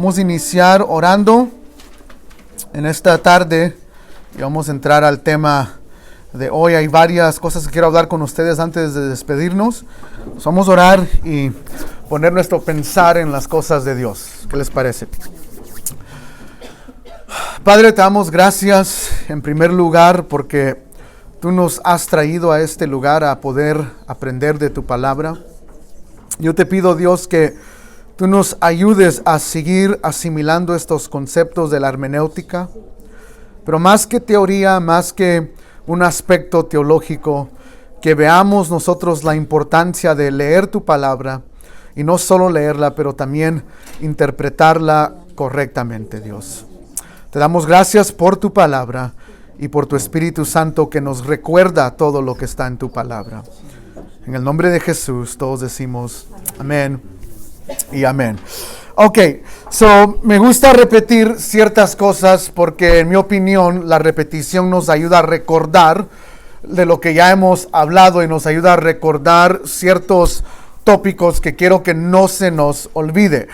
Vamos a iniciar orando en esta tarde y vamos a entrar al tema de hoy. Hay varias cosas que quiero hablar con ustedes antes de despedirnos. Vamos a orar y poner nuestro pensar en las cosas de Dios. ¿Qué les parece? Padre, te damos gracias en primer lugar porque tú nos has traído a este lugar a poder aprender de tu palabra. Yo te pido, Dios, que tú nos ayudes a seguir asimilando estos conceptos de la hermenéutica, pero más que teoría, más que un aspecto teológico, que veamos nosotros la importancia de leer tu palabra y no solo leerla, pero también interpretarla correctamente, Dios. Te damos gracias por tu palabra y por tu Espíritu Santo que nos recuerda todo lo que está en tu palabra. En el nombre de Jesús todos decimos amén y amén. Ok, me gusta repetir ciertas cosas porque en mi opinión la repetición nos ayuda a recordar de lo que ya hemos hablado y nos ayuda a recordar ciertos tópicos que quiero que no se nos olvide.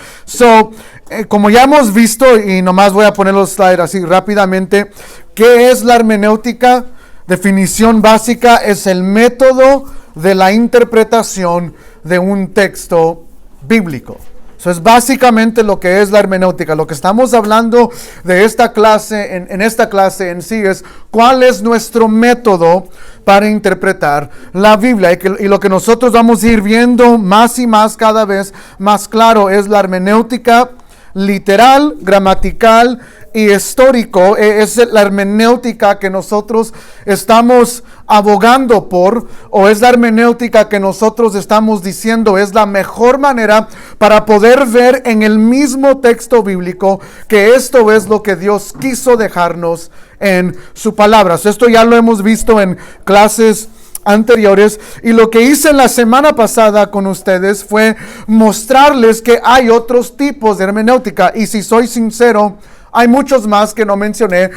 Como ya hemos visto, y nomás voy a poner los slides así rápidamente, ¿qué es la hermenéutica? Definición básica: es el método de la interpretación de un texto bíblico. Eso es básicamente lo que es la hermenéutica. Lo que estamos hablando de esta clase, en esta clase en sí, es cuál es nuestro método para interpretar la Biblia. Y lo que nosotros vamos a ir viendo más y más, cada vez más claro, es la hermenéutica literal, gramatical y histórico. Es la hermenéutica que nosotros estamos abogando por, o es la hermenéutica que nosotros estamos diciendo es la mejor manera para poder ver en el mismo texto bíblico que esto es lo que Dios quiso dejarnos en su palabra. Esto ya lo hemos visto en clases anteriores, y lo que hice la semana pasada con ustedes fue mostrarles que hay otros tipos de hermenéutica, y si soy sincero, hay muchos más que no mencioné.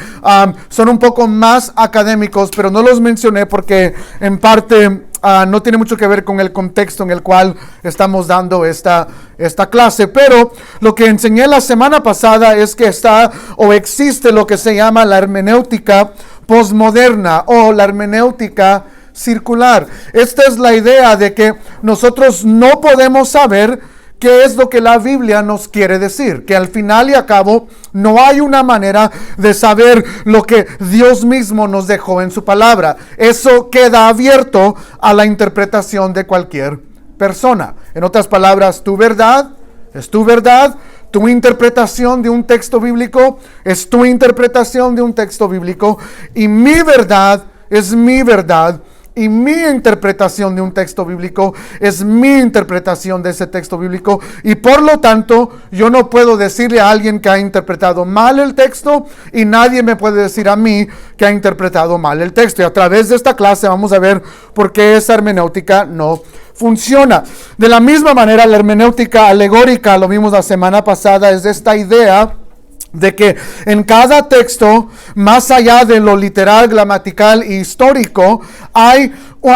Son un poco más académicos, pero no los mencioné porque en parte no tiene mucho que ver con el contexto en el cual estamos dando esta clase. Pero lo que enseñé la semana pasada es que existe lo que se llama la hermenéutica posmoderna o la hermenéutica circular. Esta es la idea de que nosotros no podemos saber qué es lo que la Biblia nos quiere decir, que al final y a cabo no hay una manera de saber lo que Dios mismo nos dejó en su palabra. Eso queda abierto a la interpretación de cualquier persona. En otras palabras, tu verdad es tu verdad. Tu interpretación de un texto bíblico es tu interpretación de un texto bíblico, y mi verdad es mi verdad. Y mi interpretación de un texto bíblico es mi interpretación de ese texto bíblico. Y por lo tanto, yo no puedo decirle a alguien que ha interpretado mal el texto, y nadie me puede decir a mí que ha interpretado mal el texto. Y a través de esta clase vamos a ver por qué esa hermenéutica no funciona. De la misma manera, la hermenéutica alegórica, lo vimos la semana pasada, es esta idea de que en cada texto, más allá de lo literal, gramatical y histórico, hay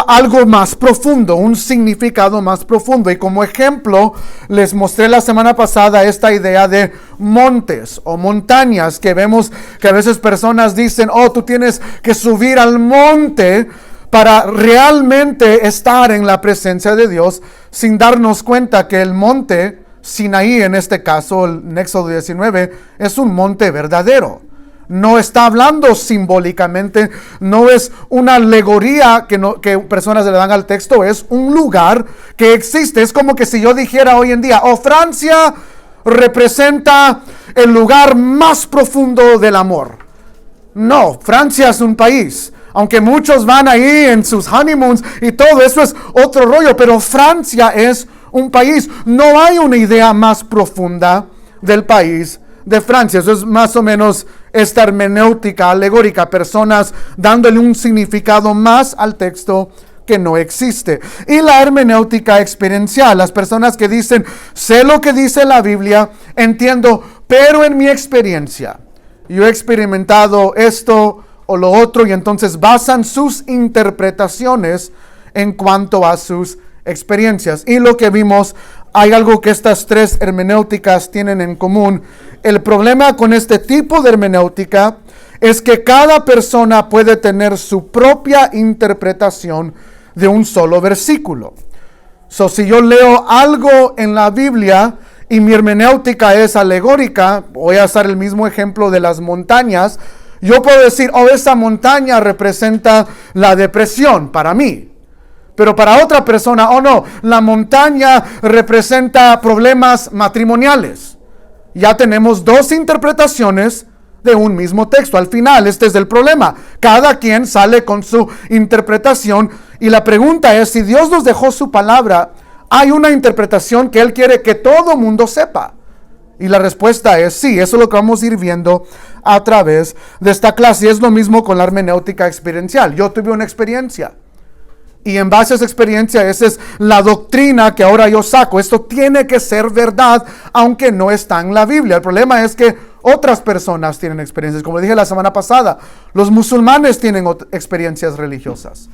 algo más profundo, un significado más profundo. Y como ejemplo, les mostré la semana pasada esta idea de montes o montañas, que vemos que a veces personas dicen, tú tienes que subir al monte para realmente estar en la presencia de Dios, sin darnos cuenta que el monte Sinaí, en este caso, en Éxodo 19, es un monte verdadero. No está hablando simbólicamente, no es una alegoría que personas le dan al texto, es un lugar que existe. Es como que si yo dijera hoy en día, Francia representa el lugar más profundo del amor. No, Francia es un país. Aunque muchos van ahí en sus honeymoons y todo eso es otro rollo, pero Francia es un país. No hay una idea más profunda del país de Francia. Eso es más o menos esta hermenéutica alegórica, personas dándole un significado más al texto que no existe. Y la hermenéutica experiencial, las personas que dicen, sé lo que dice la Biblia, entiendo, pero en mi experiencia, yo he experimentado esto o lo otro, y entonces basan sus interpretaciones en cuanto a sus experiencias. Y lo que vimos, hay algo que estas tres hermenéuticas tienen en común. El problema con este tipo de hermenéutica es que cada persona puede tener su propia interpretación de un solo versículo. Si yo leo algo en la Biblia y mi hermenéutica es alegórica, voy a usar el mismo ejemplo de las montañas, yo puedo decir, esa montaña representa la depresión para mí. Pero para otra persona, no, la montaña representa problemas matrimoniales. Ya tenemos dos interpretaciones de un mismo texto. Al final, este es el problema. Cada quien sale con su interpretación. Y la pregunta es, si Dios nos dejó su palabra, hay una interpretación que Él quiere que todo mundo sepa. Y la respuesta es sí. Eso es lo que vamos a ir viendo a través de esta clase. Y es lo mismo con la hermenéutica experiencial. Yo tuve una experiencia. Y en base a esa experiencia, esa es la doctrina que ahora yo saco. Esto tiene que ser verdad, aunque no está en la Biblia. El problema es que otras personas tienen experiencias. Como dije la semana pasada, los musulmanes tienen experiencias religiosas.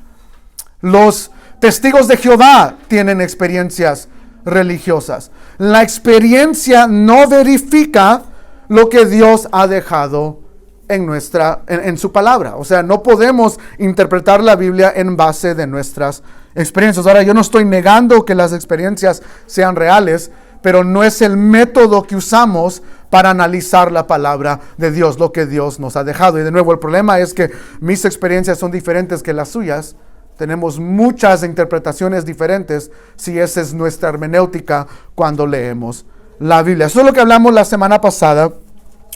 Los testigos de Jehová tienen experiencias religiosas. La experiencia no verifica lo que Dios ha dejado en su palabra. O sea, no podemos interpretar la Biblia en base de nuestras experiencias. Ahora, yo no estoy negando que las experiencias sean reales, pero no es el método que usamos para analizar la palabra de Dios, lo que Dios nos ha dejado. Y de nuevo, el problema es que mis experiencias son diferentes que las suyas. Tenemos muchas interpretaciones diferentes si esa es nuestra hermenéutica cuando leemos la Biblia. Eso es lo que hablamos la semana pasada.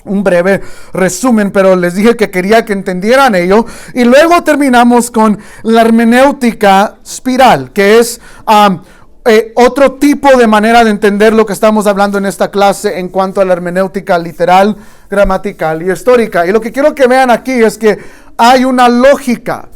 Un breve resumen, pero les dije que quería que entendieran ello. Y luego terminamos con la hermenéutica espiral, que es otro tipo de manera de entender lo que estamos hablando en esta clase en cuanto a la hermenéutica literal, gramatical y histórica. Y lo que quiero que vean aquí es que hay una lógica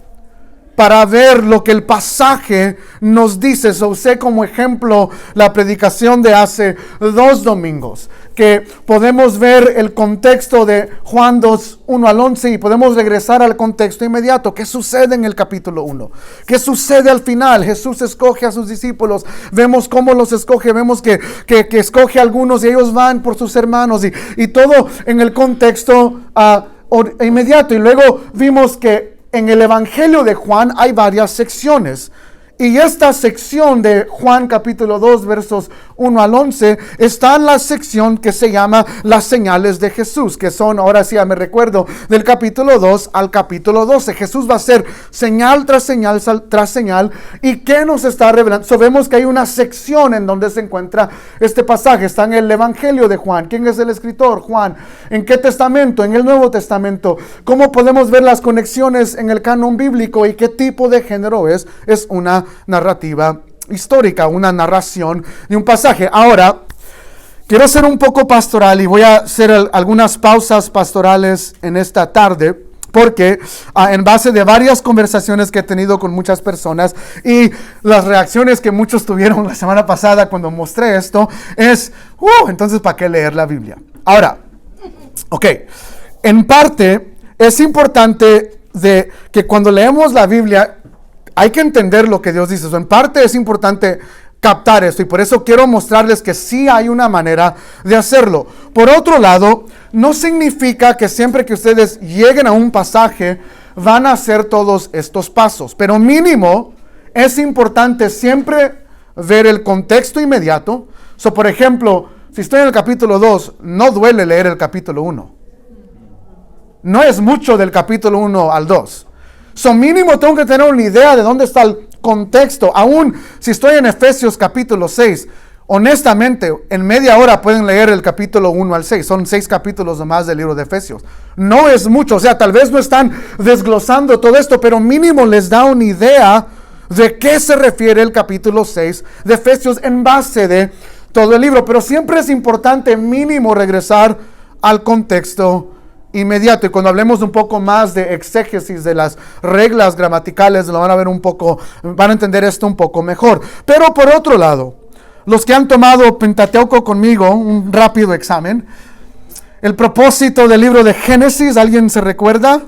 para ver lo que el pasaje nos dice. Usé como ejemplo la predicación de hace 2 domingos, que podemos ver el contexto de Juan 2, 1 al 11 y podemos regresar al contexto inmediato. ¿Qué sucede en el capítulo 1? ¿Qué sucede al final? Jesús escoge a sus discípulos, vemos cómo los escoge, vemos que escoge a algunos y ellos van por sus hermanos y todo en el contexto inmediato. Y luego vimos que en el Evangelio de Juan hay varias secciones. Y esta sección de Juan capítulo 2 versos 1 al 11 está en la sección que se llama las señales de Jesús, que son, ahora sí ya me recuerdo, del capítulo 2 al capítulo 12. Jesús va a hacer señal tras señal tras señal. ¿Y qué nos está revelando? Vemos que hay una sección en donde se encuentra este pasaje. Está en el Evangelio de Juan. ¿Quién es el escritor? Juan. ¿En qué testamento? En el Nuevo Testamento. ¿Cómo podemos ver las conexiones en el canon bíblico y qué tipo de género es? Es una narrativa histórica, una narración de un pasaje. Ahora, quiero ser un poco pastoral y voy a hacer algunas pausas pastorales en esta tarde, porque en base de varias conversaciones que he tenido con muchas personas y las reacciones que muchos tuvieron la semana pasada cuando mostré esto, es, entonces, ¿para qué leer la Biblia? Ahora, en parte es importante de que cuando leemos la Biblia hay que entender lo que Dios dice. En parte es importante captar esto y por eso quiero mostrarles que sí hay una manera de hacerlo. Por otro lado, no significa que siempre que ustedes lleguen a un pasaje van a hacer todos estos pasos, pero mínimo es importante siempre ver el contexto inmediato. Por ejemplo, si estoy en el capítulo 2, no duele leer el capítulo 1. No es mucho del capítulo 1 al 2. Mínimo tengo que tener una idea de dónde está el contexto. Aún si estoy en Efesios capítulo 6, honestamente, en media hora pueden leer el capítulo 1 al 6. Son 6 capítulos nomás del libro de Efesios. No es mucho, tal vez no están desglosando todo esto, pero mínimo les da una idea de qué se refiere el capítulo 6 de Efesios en base de todo el libro. Pero siempre es importante mínimo regresar al contexto inmediato. Y cuando hablemos un poco más de exégesis de las reglas gramaticales, lo van a ver van a entender esto un poco mejor. Pero por otro lado, los que han tomado Pentateuco conmigo, un rápido examen, el propósito del libro de Génesis, ¿alguien se recuerda?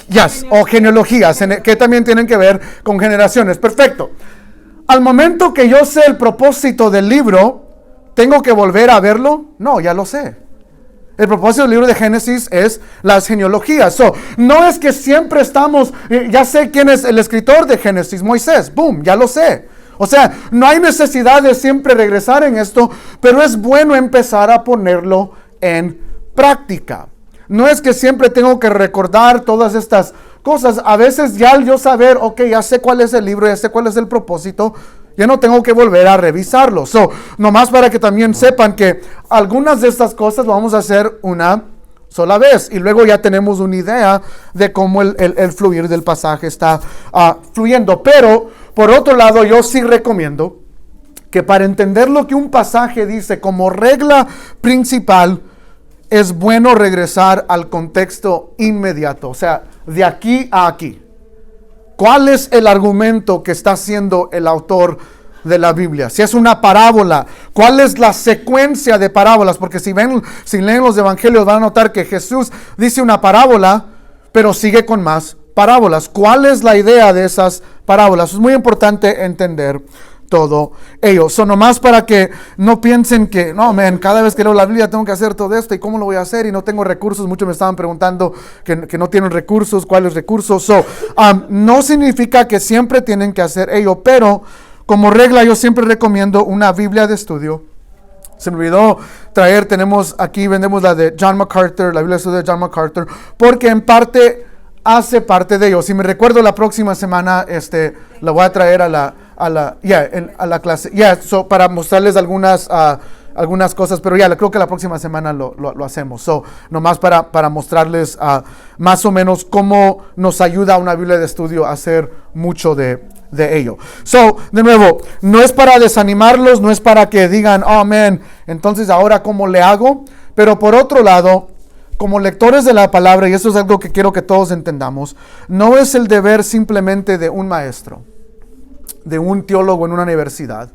Yes, o genealogías, que también tienen que ver con generaciones. Perfecto. Al momento que yo sé el propósito del libro, ¿tengo que volver a verlo? No, ya lo sé. El propósito del libro de Génesis es las genealogías. No es que siempre estamos, ya sé quién es el escritor de Génesis, Moisés, boom, ya lo sé. O sea, no hay necesidad de siempre regresar en esto, pero es bueno empezar a ponerlo en práctica. No es que siempre tengo que recordar todas estas cosas. A veces ya al yo saber, ok, ya sé cuál es el libro, ya sé cuál es el propósito, ya no tengo que volver a revisarlo. Nomás para que también sepan que algunas de estas cosas vamos a hacer una sola vez. Y luego ya tenemos una idea de cómo el fluir del pasaje está fluyendo. Pero, por otro lado, yo sí recomiendo que para entender lo que un pasaje dice como regla principal, es bueno regresar al contexto inmediato. O sea, de aquí a aquí. ¿Cuál es el argumento que está haciendo el autor de la Biblia? Si es una parábola, ¿cuál es la secuencia de parábolas? Porque si leen los evangelios van a notar que Jesús dice una parábola, pero sigue con más parábolas. ¿Cuál es la idea de esas parábolas? Es muy importante entender todo ello. Nomás para que no piensen que, no, cada vez que leo la Biblia tengo que hacer todo esto, y cómo lo voy a hacer, y no tengo recursos. Muchos me estaban preguntando que no tienen recursos, cuáles recursos. No significa que siempre tienen que hacer ello, pero como regla yo siempre recomiendo una Biblia de estudio. Se me olvidó traer, vendemos la de John MacArthur, la Biblia de estudio de John MacArthur, porque en parte hace parte de ello. Si me recuerdo, la próxima semana la voy a traer a la clase. Para mostrarles algunas cosas, pero creo que la próxima semana lo hacemos. Nomás para mostrarles más o menos cómo nos ayuda una Biblia de estudio a hacer mucho de ello. De nuevo, no es para desanimarlos, no es para que digan, oh man, entonces ahora ¿cómo le hago? Pero por otro lado, como lectores de la palabra, y eso es algo que quiero que todos entendamos, no es el deber simplemente de un maestro, de un teólogo en una universidad,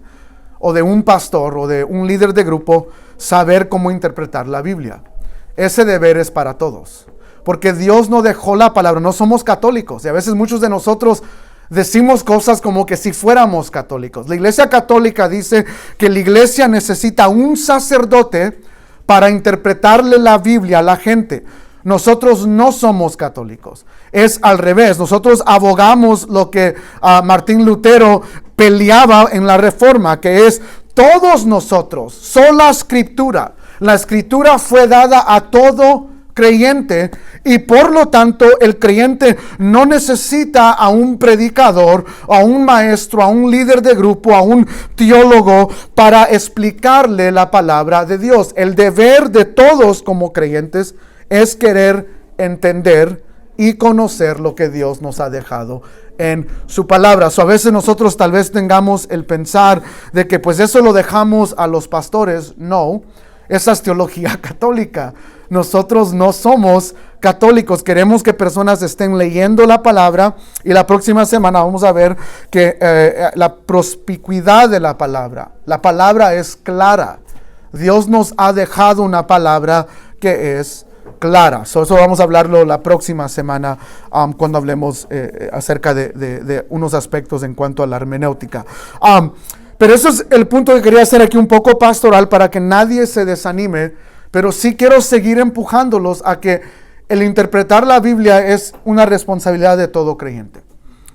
o de un pastor, o de un líder de grupo, saber cómo interpretar la Biblia. Ese deber es para todos, porque Dios no dejó la palabra. No somos católicos, y a veces muchos de nosotros decimos cosas como que si fuéramos católicos. La Iglesia Católica dice que la iglesia necesita un sacerdote para interpretarle la Biblia a la gente. Nosotros no somos católicos, es al revés. Nosotros abogamos lo que Martín Lutero peleaba en la Reforma, que es todos nosotros, sola escritura. La escritura fue dada a todo creyente, y por lo tanto el creyente no necesita a un predicador, a un maestro, a un líder de grupo, a un teólogo para explicarle la palabra de Dios. El deber de todos como creyentes es querer entender y conocer lo que Dios nos ha dejado en su palabra. A veces nosotros tal vez tengamos el pensar de que pues eso lo dejamos a los pastores. No, esa es teología católica. Nosotros no somos católicos. Queremos que personas estén leyendo la palabra, y la próxima semana vamos a ver que la prospicuidad de la palabra es clara. Dios nos ha dejado una palabra que es clara. Eso vamos a hablarlo la próxima semana cuando hablemos acerca de unos aspectos en cuanto a la hermenéutica. Pero eso es el punto que quería hacer aquí, un poco pastoral, para que nadie se desanime. Pero sí quiero seguir empujándolos a que el interpretar la Biblia es una responsabilidad de todo creyente,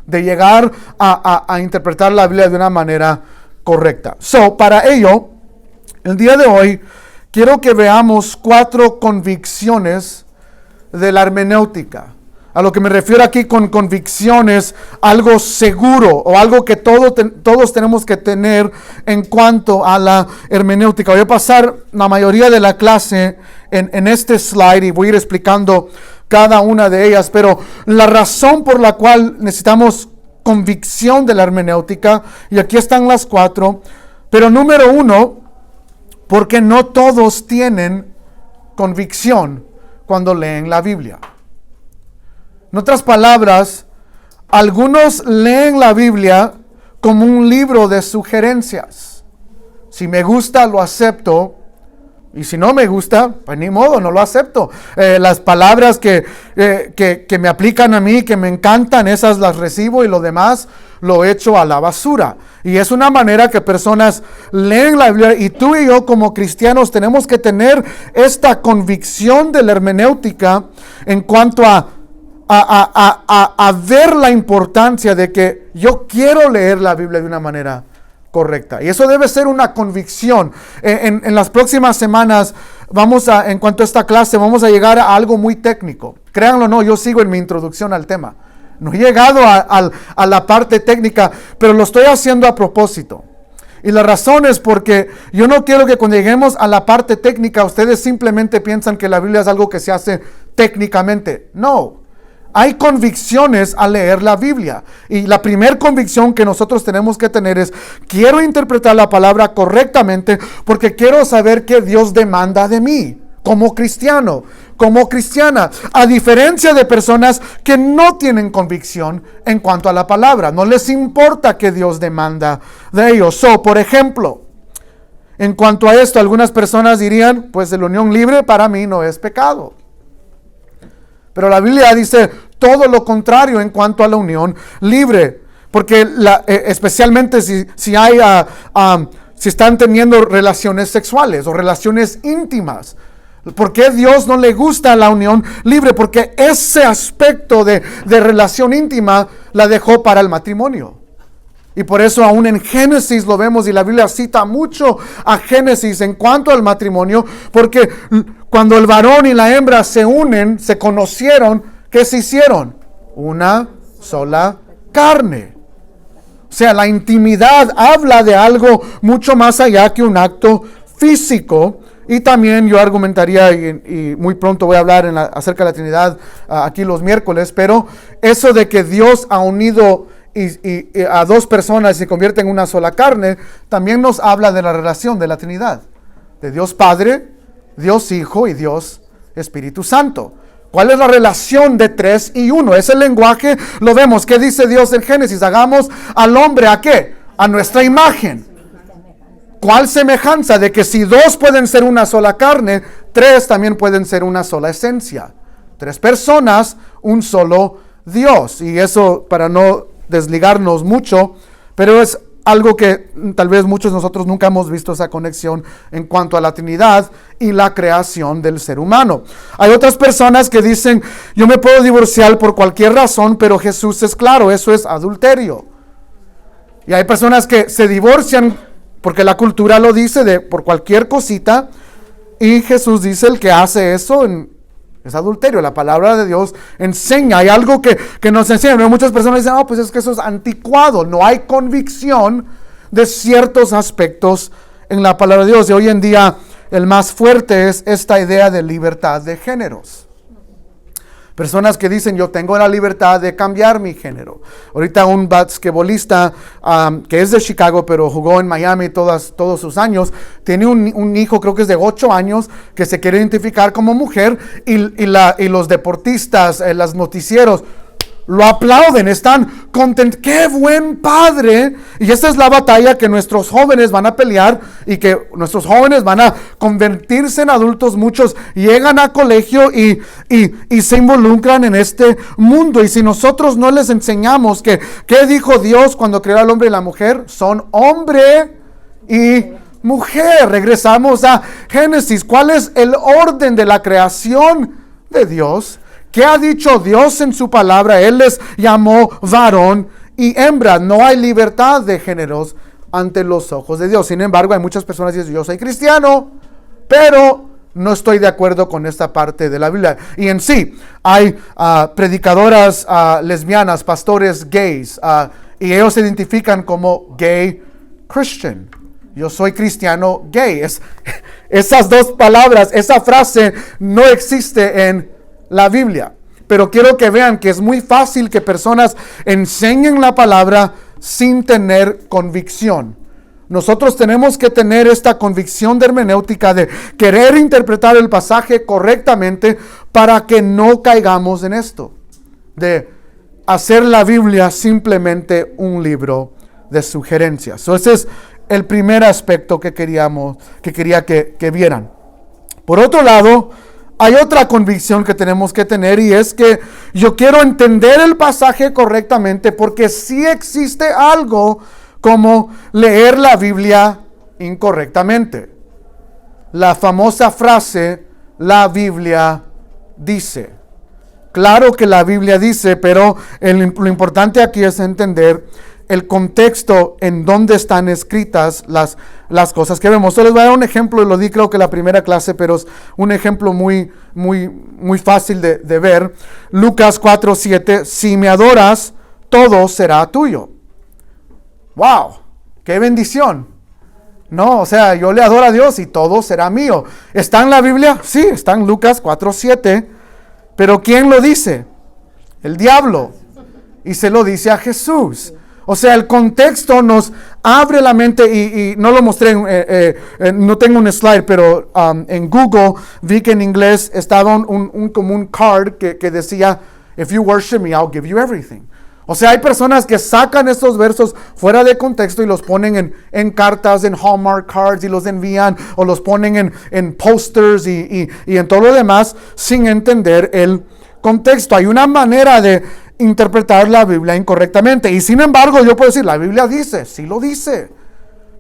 de llegar a interpretar la Biblia de una manera correcta. Para ello, el día de hoy quiero que veamos 4 convicciones de la hermenéutica. A lo que me refiero aquí con convicciones, algo seguro o algo que todos tenemos que tener en cuanto a la hermenéutica. Voy a pasar la mayoría de la clase en este slide y voy a ir explicando cada una de ellas, pero la razón por la cual necesitamos convicción de la hermenéutica, y aquí están las 4, pero número 1, porque no todos tienen convicción cuando leen la Biblia. En otras palabras, algunos leen la Biblia como un libro de sugerencias. Si me gusta, lo acepto, Y si no me gusta, pues ni modo, no lo acepto. Las palabras que me aplican a mí, que me encantan, esas las recibo y lo demás lo echo a la basura. Y es una manera que personas leen la Biblia, y tú y yo como cristianos tenemos que tener esta convicción de la hermenéutica en cuanto a ver la importancia de que yo quiero leer la Biblia de una manera correcta. Y eso debe ser una convicción. En las próximas semanas en cuanto a esta clase, vamos a llegar a algo muy técnico. Créanlo o no, yo sigo en mi introducción al tema. No he llegado a la parte técnica, pero lo estoy haciendo a propósito. Y la razón es porque yo no quiero que cuando lleguemos a la parte técnica, ustedes simplemente piensan que la Biblia es algo que se hace técnicamente. No. Hay convicciones al leer la Biblia. Y la primera convicción que nosotros tenemos que tener es: quiero interpretar la palabra correctamente porque quiero saber qué Dios demanda de mí como cristiano, como cristiana. A diferencia de personas que no tienen convicción en cuanto a la palabra. No les importa qué Dios demanda de ellos. Por ejemplo, en cuanto a esto, algunas personas dirían, pues la unión libre para mí no es pecado. Pero la Biblia dice todo lo contrario en cuanto a la unión libre. Porque especialmente si están teniendo relaciones sexuales o relaciones íntimas. ¿Por qué Dios no le gusta la unión libre? Porque ese aspecto de relación íntima la dejó para el matrimonio. Y por eso aún en Génesis lo vemos, y la Biblia cita mucho a Génesis en cuanto al matrimonio, porque cuando el varón y la hembra se unen, se conocieron, ¿qué se hicieron? Una sola carne. O sea, la intimidad habla de algo mucho más allá que un acto físico. Y también yo argumentaría, y muy pronto voy a hablar acerca de la Trinidad aquí los miércoles, pero eso de que Dios ha unido y a dos personas y se convierte en una sola carne, también nos habla de la relación de la Trinidad, de Dios Padre, Dios Hijo y Dios Espíritu Santo. ¿Cuál es la relación de 3 y 1? Ese lenguaje lo vemos. ¿Qué dice Dios en Génesis? Hagamos al hombre ¿a qué? A nuestra imagen. ¿Cuál semejanza? De que si 2 pueden ser una sola carne, 3 también pueden ser una sola esencia. 3 personas, un solo Dios. Y eso, para no desligarnos mucho, pero es algo que tal vez muchos de nosotros nunca hemos visto, esa conexión en cuanto a la Trinidad y la creación del ser humano. Hay otras personas que dicen, yo me puedo divorciar por cualquier razón, pero Jesús es claro, eso es adulterio. Y hay personas que se divorcian porque la cultura lo dice por cualquier cosita, y Jesús dice, el que hace eso es adulterio. La palabra de Dios enseña, hay algo que nos enseña. Muchas personas dicen, pues es que eso es anticuado, no hay convicción de ciertos aspectos en la palabra de Dios. Y hoy en día el más fuerte es esta idea de libertad de géneros. Personas que dicen, yo tengo la libertad de cambiar mi género. Ahorita un basquetbolista que es de Chicago, pero jugó en Miami todos sus años, tiene un hijo, creo que es de 8 años, que se quiere identificar como mujer, y los deportistas, los noticieros, lo aplauden, están contentos. ¡Qué buen padre! Y esa es la batalla que nuestros jóvenes van a pelear, y que nuestros jóvenes van a convertirse en adultos. Muchos llegan a colegio y se involucran en este mundo. Y si nosotros no les enseñamos ¿qué dijo Dios cuando creó al hombre y la mujer? Son hombre y mujer. Regresamos a Génesis. ¿Cuál es el orden de la creación de Dios? ¿Qué ha dicho Dios en su palabra? Él les llamó varón y hembra. No hay libertad de géneros ante los ojos de Dios. Sin embargo, hay muchas personas que dicen, yo soy cristiano, pero no estoy de acuerdo con esta parte de la Biblia. Y en sí, hay predicadoras lesbianas, pastores gays, y ellos se identifican como gay Christian. Yo soy cristiano gay. Esas dos palabras, esa frase no existe en la Biblia. Pero quiero que vean que es muy fácil que personas enseñen la palabra sin tener convicción. Nosotros tenemos que tener esta convicción de hermenéutica, de querer interpretar el pasaje correctamente, para que no caigamos en esto, de hacer la Biblia simplemente un libro de sugerencias. Ese es el primer aspecto que quería que vieran. Por otro lado, hay otra convicción que tenemos que tener, y es que yo quiero entender el pasaje correctamente, porque sí existe algo como leer la Biblia incorrectamente. La famosa frase, la Biblia dice. Claro que la Biblia dice, pero lo importante aquí es entender el contexto en donde están escritas las cosas que vemos. Solo les voy a dar un ejemplo, y lo di creo que la primera clase, pero es un ejemplo muy fácil de ver. Lucas 4:7, si me adoras, todo será tuyo. ¡Wow! ¡Qué bendición! No, o sea, yo le adoro a Dios y todo será mío. ¿Está en la Biblia? Sí, está en Lucas 4:7. Pero ¿quién lo dice? El diablo. Y se lo dice a Jesús. O sea, el contexto nos abre la mente, y no lo mostré, no tengo un slide, pero en Google vi que en inglés estaba como un card que decía, if you worship me, I'll give you everything. O sea, hay personas que sacan estos versos fuera de contexto y los ponen en cartas, en Hallmark cards, y los envían, o los ponen en posters y en todo lo demás, sin entender el contexto. Hay una manera de interpretar la Biblia incorrectamente, y sin embargo yo puedo decir, la Biblia dice, sí lo dice,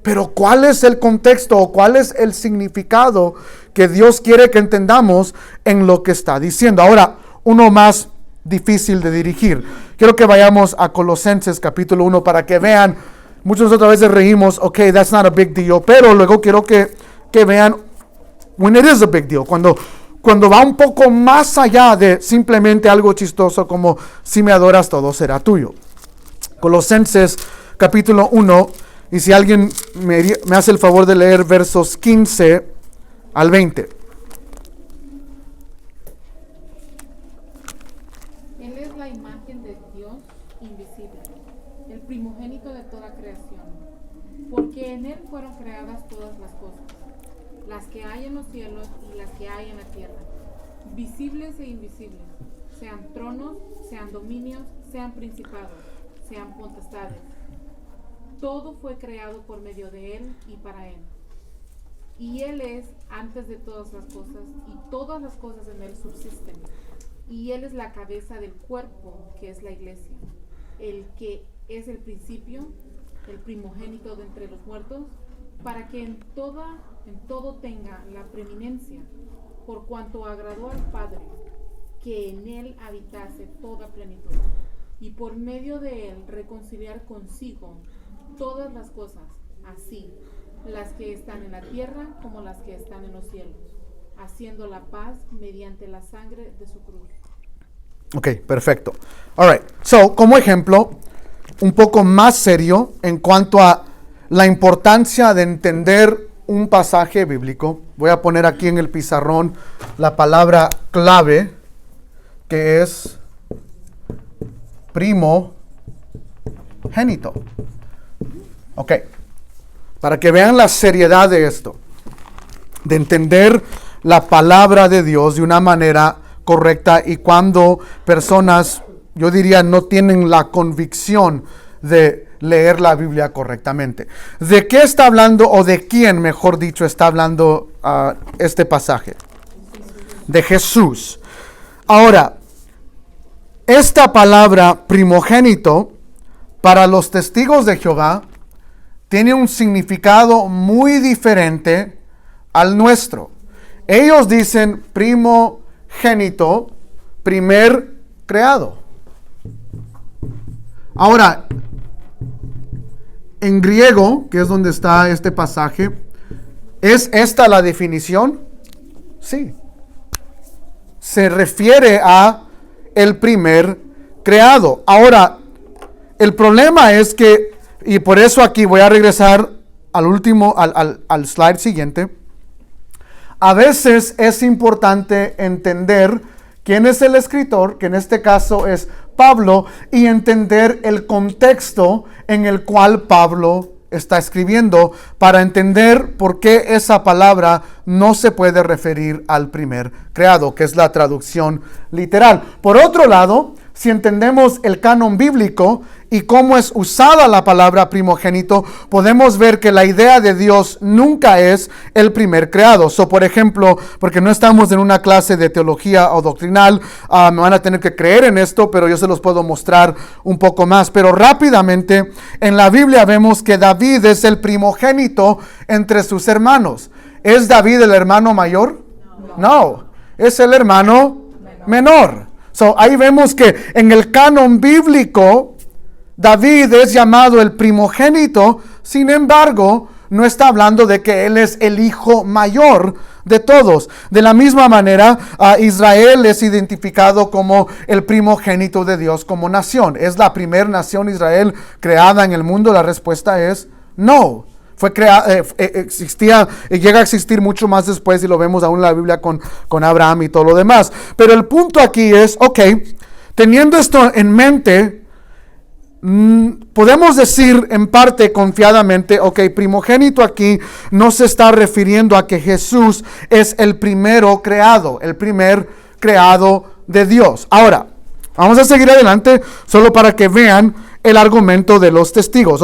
pero ¿cuál es el contexto, o cuál es el significado que Dios quiere que entendamos en lo que está diciendo? Ahora, uno más difícil de dirigir. Quiero que vayamos a Colosenses capítulo 1 para que vean. Muchos otras veces reímos, ok, that's not a big deal, pero luego quiero que vean when it is a big deal, cuando va un poco más allá de simplemente algo chistoso como si me adoras todo será tuyo. Colosenses capítulo 1, y si alguien me hace el favor de leer versos 15 al 20. Él es la imagen de Dios invisible, el primogénito de toda creación, porque en Él fueron creadas todas las cosas, las que hay en los cielos y las que hay en la tierra, visibles e invisibles, sean tronos, sean dominios, sean principados, sean potestades. Todo fue creado por medio de Él y para Él. Y Él es antes de todas las cosas, y todas las cosas en Él subsisten. Y Él es la cabeza del cuerpo, que es la iglesia, el que es el principio, el primogénito de entre los muertos, para que en todo tenga la preeminencia, por cuanto agradó al Padre, que en Él habitase toda plenitud, y por medio de Él reconciliar consigo todas las cosas, así las que están en la tierra como las que están en los cielos, haciendo la paz mediante la sangre de su cruz. Ok, perfecto. All right. So, como ejemplo, un poco más serio en cuanto a la importancia de entender un pasaje bíblico, voy a poner aquí en el pizarrón la palabra clave, que es primogénito. Ok. Para que vean la seriedad de esto, de entender la palabra de Dios de una manera correcta, y cuando personas, yo diría, no tienen la convicción de leer la Biblia correctamente. ¿De qué está hablando, o de quién, mejor dicho, está hablando este pasaje? De Jesús. Ahora, esta palabra primogénito para los testigos de Jehová tiene un significado muy diferente al nuestro. Ellos dicen primogénito, primer creado. Ahora, en griego, que es donde está este pasaje, ¿es esta la definición? Sí. Se refiere a el primer creado. Ahora, el problema es que, y por eso aquí voy a regresar al último, al slide siguiente. A veces es importante entender quién es el escritor, que en este caso es Pablo, y entender el contexto en el cual Pablo está escribiendo, para entender por qué esa palabra no se puede referir al primer creado, que es la traducción literal. Por otro lado, si entendemos el canon bíblico y cómo es usada la palabra primogénito, podemos ver que la idea de Dios nunca es el primer creado. Por ejemplo, porque no estamos en una clase de teología o doctrinal, me van a tener que creer en esto, pero yo se los puedo mostrar un poco más. Pero rápidamente, en la Biblia vemos que David es el primogénito entre sus hermanos. ¿Es David el hermano mayor? No, es el hermano menor. Ahí vemos que en el canon bíblico, David es llamado el primogénito, sin embargo, no está hablando de que él es el hijo mayor de todos. De la misma manera, Israel es identificado como el primogénito de Dios como nación. ¿Es la primera nación Israel creada en el mundo? La respuesta es no. Fue creada, existía, llega a existir mucho más después, y lo vemos aún en la Biblia con Abraham y todo lo demás. Pero el punto aquí es, teniendo esto en mente, podemos decir en parte confiadamente, primogénito aquí no se está refiriendo a que Jesús es el primero creado, el primer creado de Dios. Ahora, vamos a seguir adelante solo para que vean el argumento de los testigos.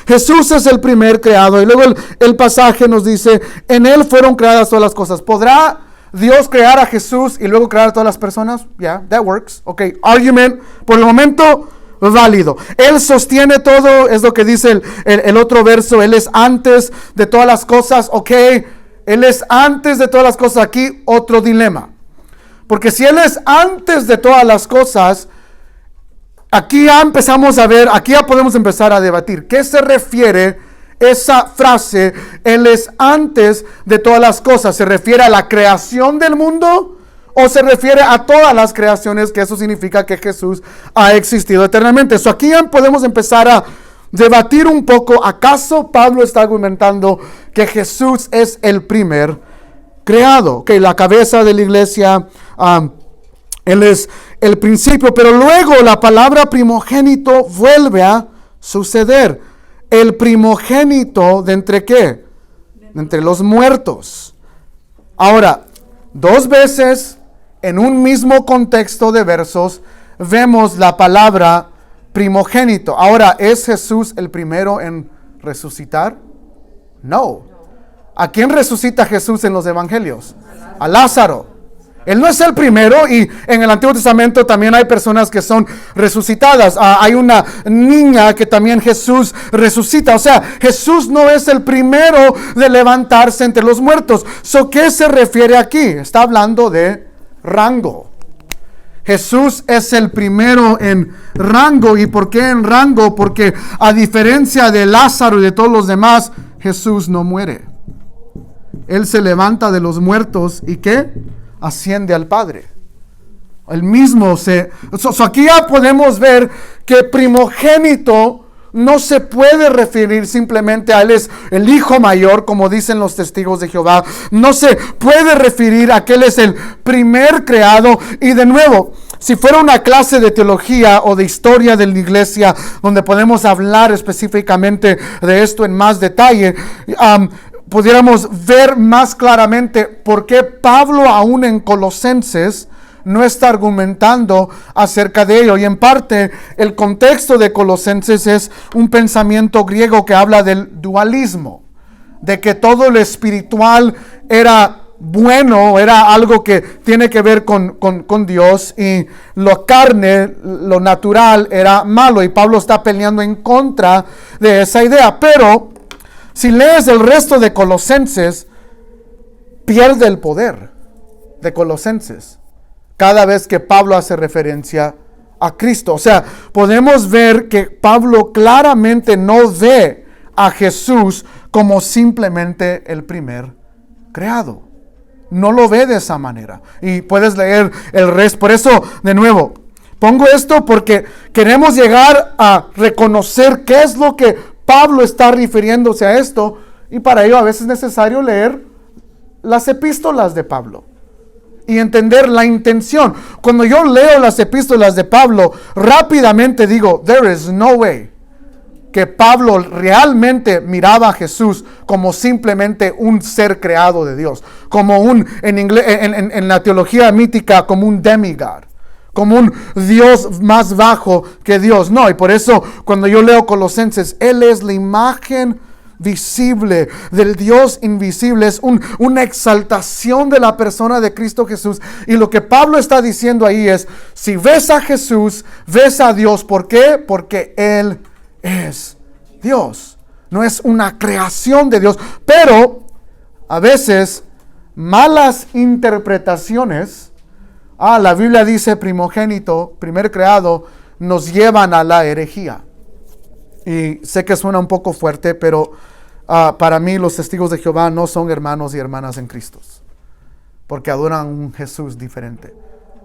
Jesús es el primer creado, y luego el pasaje nos dice, en él fueron creadas todas las cosas. ¿Podrá Dios crear a Jesús y luego crear a todas las personas? Yeah, that works. Argument, por el momento, válido. Él sostiene todo, es lo que dice el otro verso. Él es antes de todas las cosas. Él es antes de todas las cosas. Aquí otro dilema, porque si Él es antes de todas las cosas, aquí ya empezamos a ver, aquí ya podemos empezar a debatir. ¿Qué se refiere esa frase, Él es antes de todas las cosas? ¿Se refiere a la creación del mundo o se refiere a todas las creaciones? Que eso significa que Jesús ha existido eternamente. Aquí ya podemos empezar a debatir un poco. ¿Acaso Pablo está argumentando que Jesús es el primer creado? La cabeza de la iglesia, Él es el principio, pero luego la palabra primogénito vuelve a suceder. El primogénito de entre ¿qué? De entre los muertos. Ahora, dos veces en un mismo contexto de versos vemos la palabra primogénito. Ahora, ¿es Jesús el primero en resucitar? No. ¿A quién resucita Jesús en los evangelios? A Lázaro. Él no es el primero, y en el Antiguo Testamento también hay personas que son resucitadas. Hay una niña que también Jesús resucita. Jesús no es el primero de levantarse entre los muertos. ¿Qué se refiere aquí? Está hablando de rango. Jesús es el primero en rango. ¿Y por qué en rango? Porque a diferencia de Lázaro y de todos los demás, Jesús no muere. Él se levanta de los muertos y ¿qué? Asciende al Padre. El mismo aquí ya podemos ver que primogénito no se puede referir simplemente a Él es el hijo mayor, como dicen los testigos de Jehová. No se puede referir a que Él es el primer creado. Y de nuevo, si fuera una clase de teología o de historia de la iglesia, donde podemos hablar específicamente de esto en más detalle, pudiéramos ver más claramente por qué Pablo aún en Colosenses no está argumentando acerca de ello. Y en parte el contexto de Colosenses es un pensamiento griego que habla del dualismo, de que todo lo espiritual era bueno, era algo que tiene que ver con Dios, y lo carne, lo natural, era malo. Y Pablo está peleando en contra de esa idea. Pero si lees el resto de Colosenses, pierde el poder de Colosenses cada vez que Pablo hace referencia a Cristo. Podemos ver que Pablo claramente no ve a Jesús como simplemente el primer creado. No lo ve de esa manera. Y puedes leer el resto. Por eso, de nuevo, pongo esto porque queremos llegar a reconocer qué es lo que Pablo está refiriéndose a esto, y para ello a veces es necesario leer las epístolas de Pablo y entender la intención. Cuando yo leo las epístolas de Pablo, rápidamente digo, there is no way que Pablo realmente miraba a Jesús como simplemente un ser creado de Dios, como en la teología mítica, como un demigod, como un Dios más bajo que Dios. No, y por eso cuando yo leo Colosenses, Él es la imagen visible del Dios invisible. Es una exaltación de la persona de Cristo Jesús. Y lo que Pablo está diciendo ahí es, si ves a Jesús, ves a Dios. ¿Por qué? Porque Él es Dios. No es una creación de Dios. Pero a veces malas interpretaciones, la Biblia dice primogénito, primer creado, nos llevan a la herejía. Y sé que suena un poco fuerte, pero para mí los testigos de Jehová no son hermanos y hermanas en Cristo, porque adoran un Jesús diferente.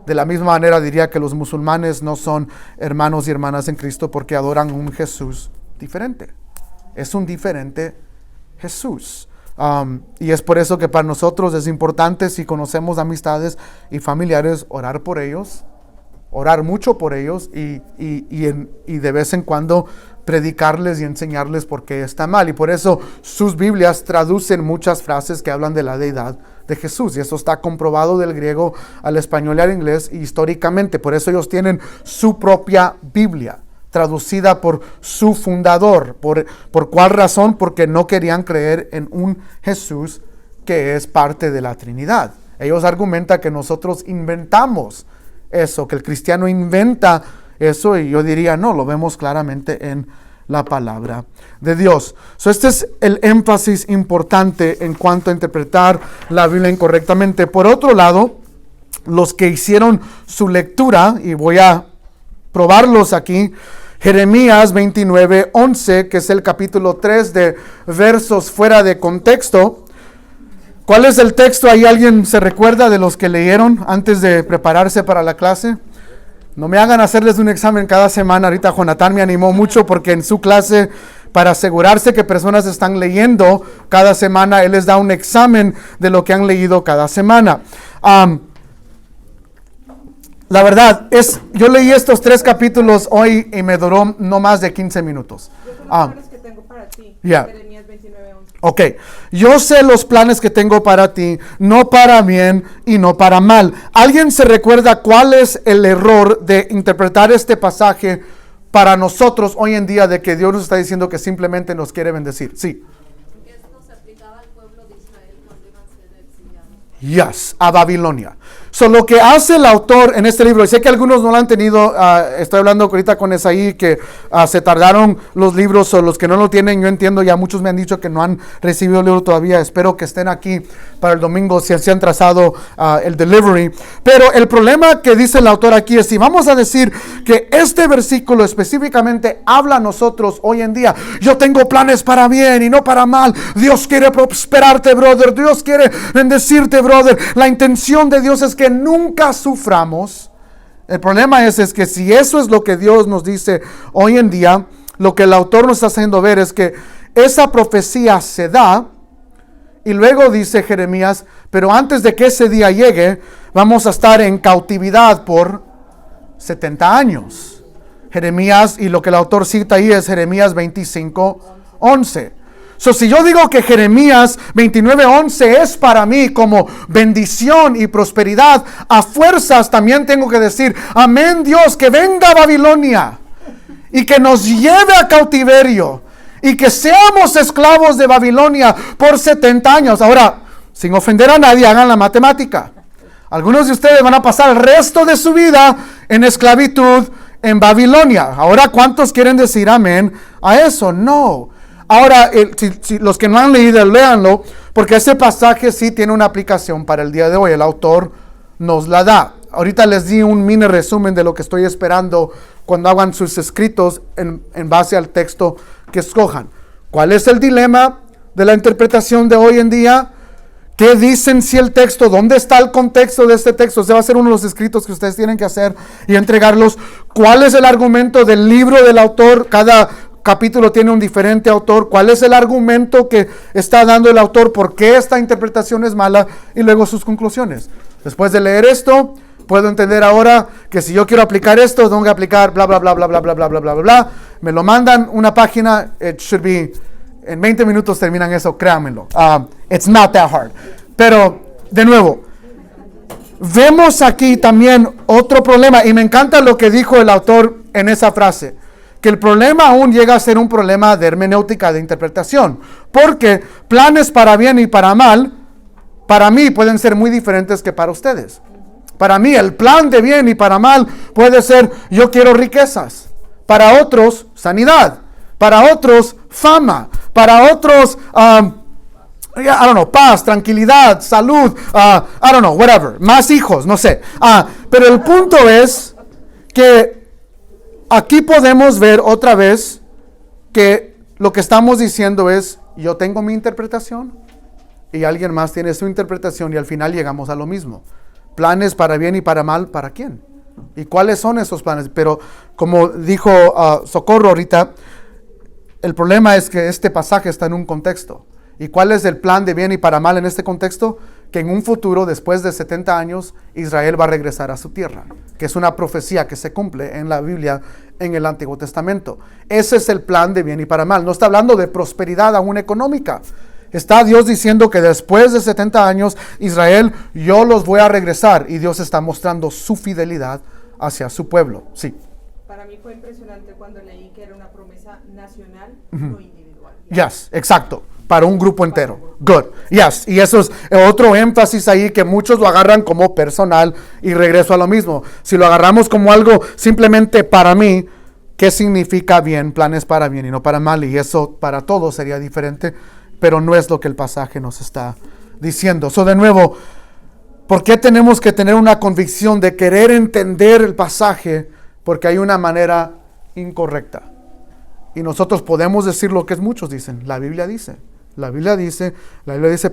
De la misma manera diría que los musulmanes no son hermanos y hermanas en Cristo porque adoran un Jesús diferente. Es un diferente Jesús. Y es por eso que para nosotros es importante, si conocemos amistades y familiares, orar por ellos, orar mucho por ellos y de vez en cuando predicarles y enseñarles por qué está mal. Y por eso sus Biblias traducen muchas frases que hablan de la deidad de Jesús. Y eso está comprobado del griego al español y al inglés históricamente. Por eso ellos tienen su propia Biblia, traducida por su fundador. ¿Por cuál razón? Porque no querían creer en un Jesús que es parte de la Trinidad. Ellos argumentan que nosotros inventamos eso, que el cristiano inventa eso, y yo diría no, lo vemos claramente en la palabra de Dios. Este es el énfasis importante en cuanto a interpretar la Biblia incorrectamente. Por otro lado, los que hicieron su lectura, y voy a probarlos aquí, Jeremías 29:11, que es el capítulo 3 de versos fuera de contexto. ¿Cuál es el texto? ¿Ahí alguien se recuerda de los que leyeron antes de prepararse para la clase? No me hagan hacerles un examen cada semana. Ahorita Jonathan me animó mucho porque en su clase, para asegurarse que personas están leyendo cada semana, él les da un examen de lo que han leído cada semana. La verdad, yo leí estos 3 capítulos hoy y me duró no más de 15 minutos. Yo son los planes que tengo para ti. Yeah. Jeremías 29:11. Ok, yo sé los planes que tengo para ti, no para bien y no para mal. ¿Alguien se recuerda cuál es el error de interpretar este pasaje para nosotros hoy en día, de que Dios nos está diciendo que simplemente nos quiere bendecir? Sí. Que esto se aplicaba al pueblo de Israel cuando iban a ser exiliados. Yes, a Babilonia. Lo que hace el autor en este libro, y sé que algunos no lo han tenido, estoy hablando ahorita con Esaí, que se tardaron los libros, o los que no lo tienen, yo entiendo, ya muchos me han dicho que no han recibido el libro todavía, espero que estén aquí para el domingo, si se han trazado el delivery. Pero el problema que dice el autor aquí es, si vamos a decir que este versículo específicamente habla a nosotros hoy en día, yo tengo planes para bien y no para mal, Dios quiere prosperarte, brother, Dios quiere bendecirte, brother, la intención de Dios es que nunca suframos. El problema es que si eso es lo que Dios nos dice hoy en día, lo que el autor nos está haciendo ver es que esa profecía se da, y luego dice Jeremías, pero antes de que ese día llegue, vamos a estar en cautividad por 70 años. Jeremías, y lo que el autor cita ahí es Jeremías 25:11. Si yo digo que Jeremías 29:11 es para mí como bendición y prosperidad, a fuerzas también tengo que decir, amén Dios, que venga Babilonia y que nos lleve a cautiverio y que seamos esclavos de Babilonia por 70 años. Ahora, sin ofender a nadie, hagan la matemática. Algunos de ustedes van a pasar el resto de su vida en esclavitud en Babilonia. Ahora, ¿cuántos quieren decir amén a eso? No. Ahora, si los que no han leído, léanlo, porque ese pasaje sí tiene una aplicación para el día de hoy. El autor nos la da. Ahorita les di un mini resumen de lo que estoy esperando cuando hagan sus escritos en base al texto que escojan. ¿Cuál es el dilema de la interpretación de hoy en día? ¿Qué dicen si el texto? ¿Dónde está el contexto de este texto? Ese va a ser uno de los escritos que ustedes tienen que hacer y entregarlos. ¿Cuál es el argumento del libro del autor? Cada capítulo tiene un diferente autor. ¿Cuál es el argumento que está dando el autor? ¿Por qué esta interpretación es mala? Y luego sus conclusiones. Después de leer esto, puedo entender ahora que si yo quiero aplicar esto, tengo que aplicar bla, bla, bla, bla, bla, bla, bla, bla, bla, bla, bla. Me lo mandan una página. It should be, en 20 minutos terminan eso, créanmelo. It's not that hard. Pero, de nuevo, vemos aquí también otro problema, y me encanta lo que dijo el autor en esa frase, que el problema aún llega a ser un problema de hermenéutica, de interpretación, porque planes para bien y para mal, para mí pueden ser muy diferentes que para ustedes. Para mí el plan de bien y para mal puede ser: yo quiero riquezas. Para otros, sanidad. Para otros, fama. Para otros, paz, tranquilidad, salud, whatever. Más hijos, no sé. Pero el punto es que aquí podemos ver otra vez que lo que estamos diciendo es: yo tengo mi interpretación y alguien más tiene su interpretación, y al final llegamos a lo mismo. Planes para bien y para mal, ¿para quién? ¿Y cuáles son esos planes? Pero como dijo Socorro ahorita, el problema es que este pasaje está en un contexto. ¿Y cuál es el plan de bien y para mal en este contexto? Que en un futuro, después de 70 años, Israel va a regresar a su tierra, que es una profecía que se cumple en la Biblia, en el Antiguo Testamento. Ese es el plan de bien y para mal. No está hablando de prosperidad aún económica. Está Dios diciendo que después de 70 años, Israel, yo los voy a regresar, y Dios está mostrando su fidelidad hacia su pueblo. Sí. Para mí fue impresionante cuando leí que era una promesa nacional, no individual. Yes, exacto. Para un grupo entero. Good. Yes. Y eso es otro énfasis ahí, que muchos lo agarran como personal, y regreso a lo mismo. Si lo agarramos como algo simplemente para mí, ¿qué significa bien? Planes para bien y no para mal. Y eso para todos sería diferente, pero no es lo que el pasaje nos está diciendo. De nuevo, ¿por qué tenemos que tener una convicción de querer entender el pasaje? Porque hay una manera incorrecta. Y nosotros podemos decir lo que muchos dicen. La Biblia dice,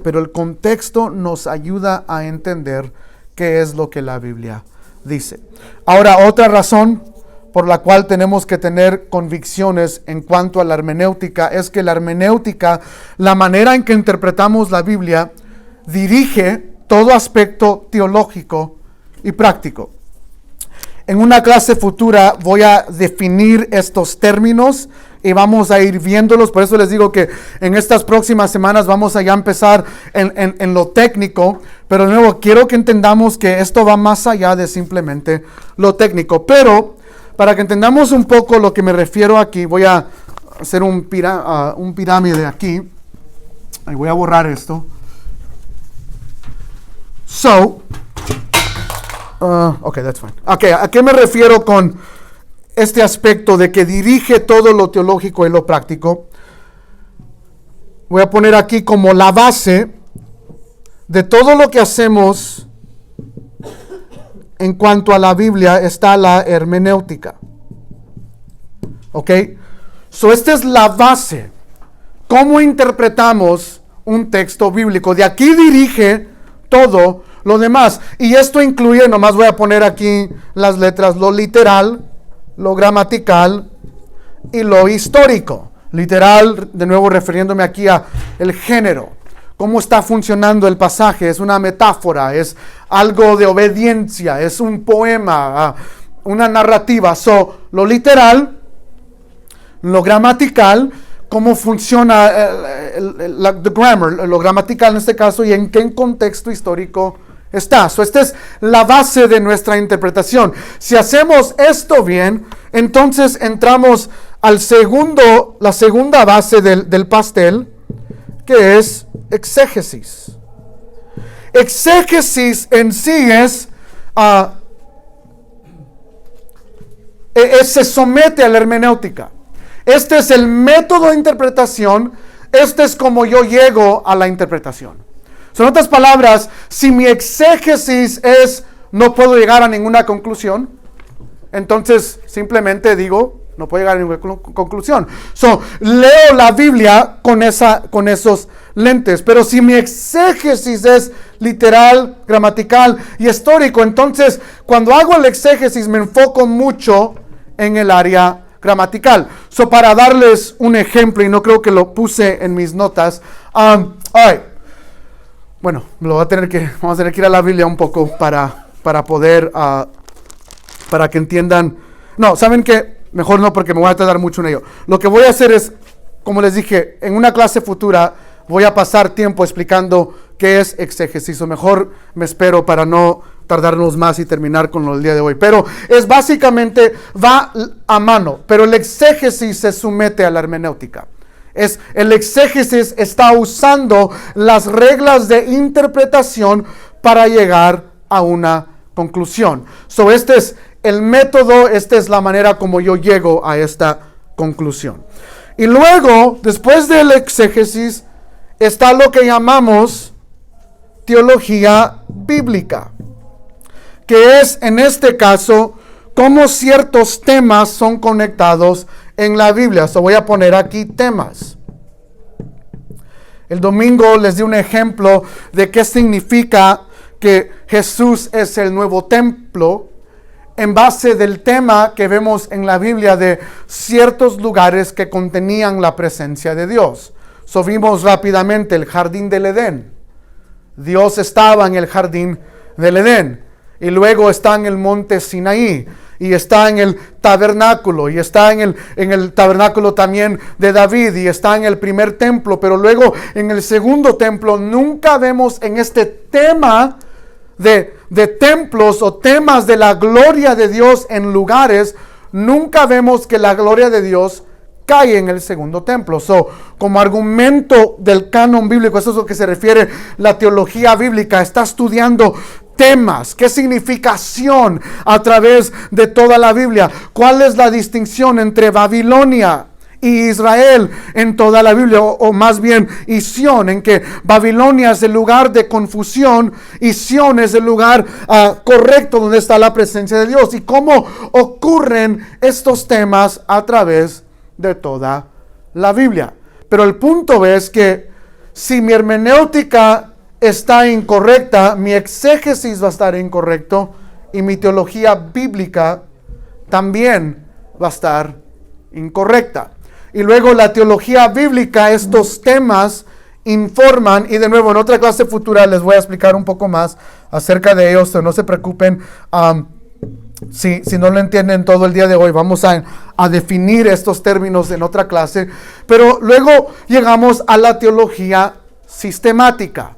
pero el contexto nos ayuda a entender qué es lo que la Biblia dice. Ahora, otra razón por la cual tenemos que tener convicciones en cuanto a la hermenéutica es que la hermenéutica, la manera en que interpretamos la Biblia, dirige todo aspecto teológico y práctico. En una clase futura voy a definir estos términos y vamos a ir viéndolos. Por eso les digo que en estas próximas semanas vamos a ya empezar en lo técnico. Pero de nuevo, quiero que entendamos que esto va más allá de simplemente lo técnico. Pero para que entendamos un poco lo que me refiero aquí, voy a hacer un pirámide aquí. Ahí voy a borrar esto. Okay, that's fine. Okay, ¿a qué me refiero con este aspecto de que dirige todo lo teológico y lo práctico? Voy a poner aquí como la base de todo lo que hacemos en cuanto a la Biblia está la hermenéutica. ¿Ok? Esta es la base. ¿Cómo interpretamos un texto bíblico? De aquí dirige todo lo demás. Y esto incluye, nomás voy a poner aquí las letras, lo literal, lo gramatical y lo histórico. Literal, de nuevo refiriéndome aquí a el género. ¿Cómo está funcionando el pasaje? Es una metáfora, es algo de obediencia, es un poema, una narrativa. Lo literal, lo gramatical, cómo funciona the grammar, lo gramatical en este caso, y en qué contexto histórico está. Esta es la base de nuestra interpretación. Si hacemos esto bien, entonces entramos al la segunda base del pastel, que es exégesis. Exégesis en sí se somete a la hermenéutica. Este es el método de interpretación. Este es como yo llego a la interpretación. En otras palabras, si mi exégesis no puedo llegar a ninguna conclusión, entonces simplemente digo, no puedo llegar a ninguna conclusión. Leo la Biblia con esos lentes. Pero si mi exégesis es literal, gramatical y histórico, entonces cuando hago el exégesis me enfoco mucho en el área gramatical. Para darles un ejemplo, y no creo que lo puse en mis notas. Bueno, vamos a tener que ir a la Biblia un poco para poder, para que entiendan. No, ¿saben qué? Mejor no, porque me voy a tardar mucho en ello. Lo que voy a hacer es, como les dije, en una clase futura voy a pasar tiempo explicando qué es exégesis, o mejor me espero para no tardarnos más y terminar con el día de hoy. Pero es básicamente, va a mano. Pero el exégesis se somete a la hermenéutica. El exégesis está usando las reglas de interpretación para llegar a una conclusión. So, este es el método, esta es la manera como yo llego a esta conclusión. Y luego, después del exégesis, está lo que llamamos teología bíblica, que es, en este caso, cómo ciertos temas son conectados en la Biblia. So, voy a poner aquí temas. El domingo les di un ejemplo de qué significa que Jesús es el nuevo templo, en base del tema que vemos en la Biblia de ciertos lugares que contenían la presencia de Dios. So, vimos rápidamente el jardín del Edén. Dios estaba en el jardín del Edén. Y luego está en el monte Sinaí. Y está en el tabernáculo. Y está en el tabernáculo también de David. Y está en el primer templo. Pero luego en el segundo templo nunca vemos en este tema de templos o temas de la gloria de Dios en lugares, nunca vemos que la gloria de Dios cae en el segundo templo. So, como argumento del canon bíblico, eso es lo que se refiere la teología bíblica, está estudiando temas, qué significación a través de toda la Biblia, cuál es la distinción entre Babilonia y Israel en toda la Biblia, o más bien y Sión, en que Babilonia es el lugar de confusión y Sión es el lugar correcto donde está la presencia de Dios, y cómo ocurren estos temas a través de toda la Biblia. Pero el punto es que si mi hermenéutica está incorrecta, mi exégesis va a estar incorrecto y mi teología bíblica también va a estar incorrecta. Y luego la teología bíblica, estos temas informan, y de nuevo en otra clase futura les voy a explicar un poco más acerca de ellos, so no se preocupen, si no lo entienden todo el día de hoy, vamos a definir estos términos en otra clase. Pero luego llegamos a la teología sistemática,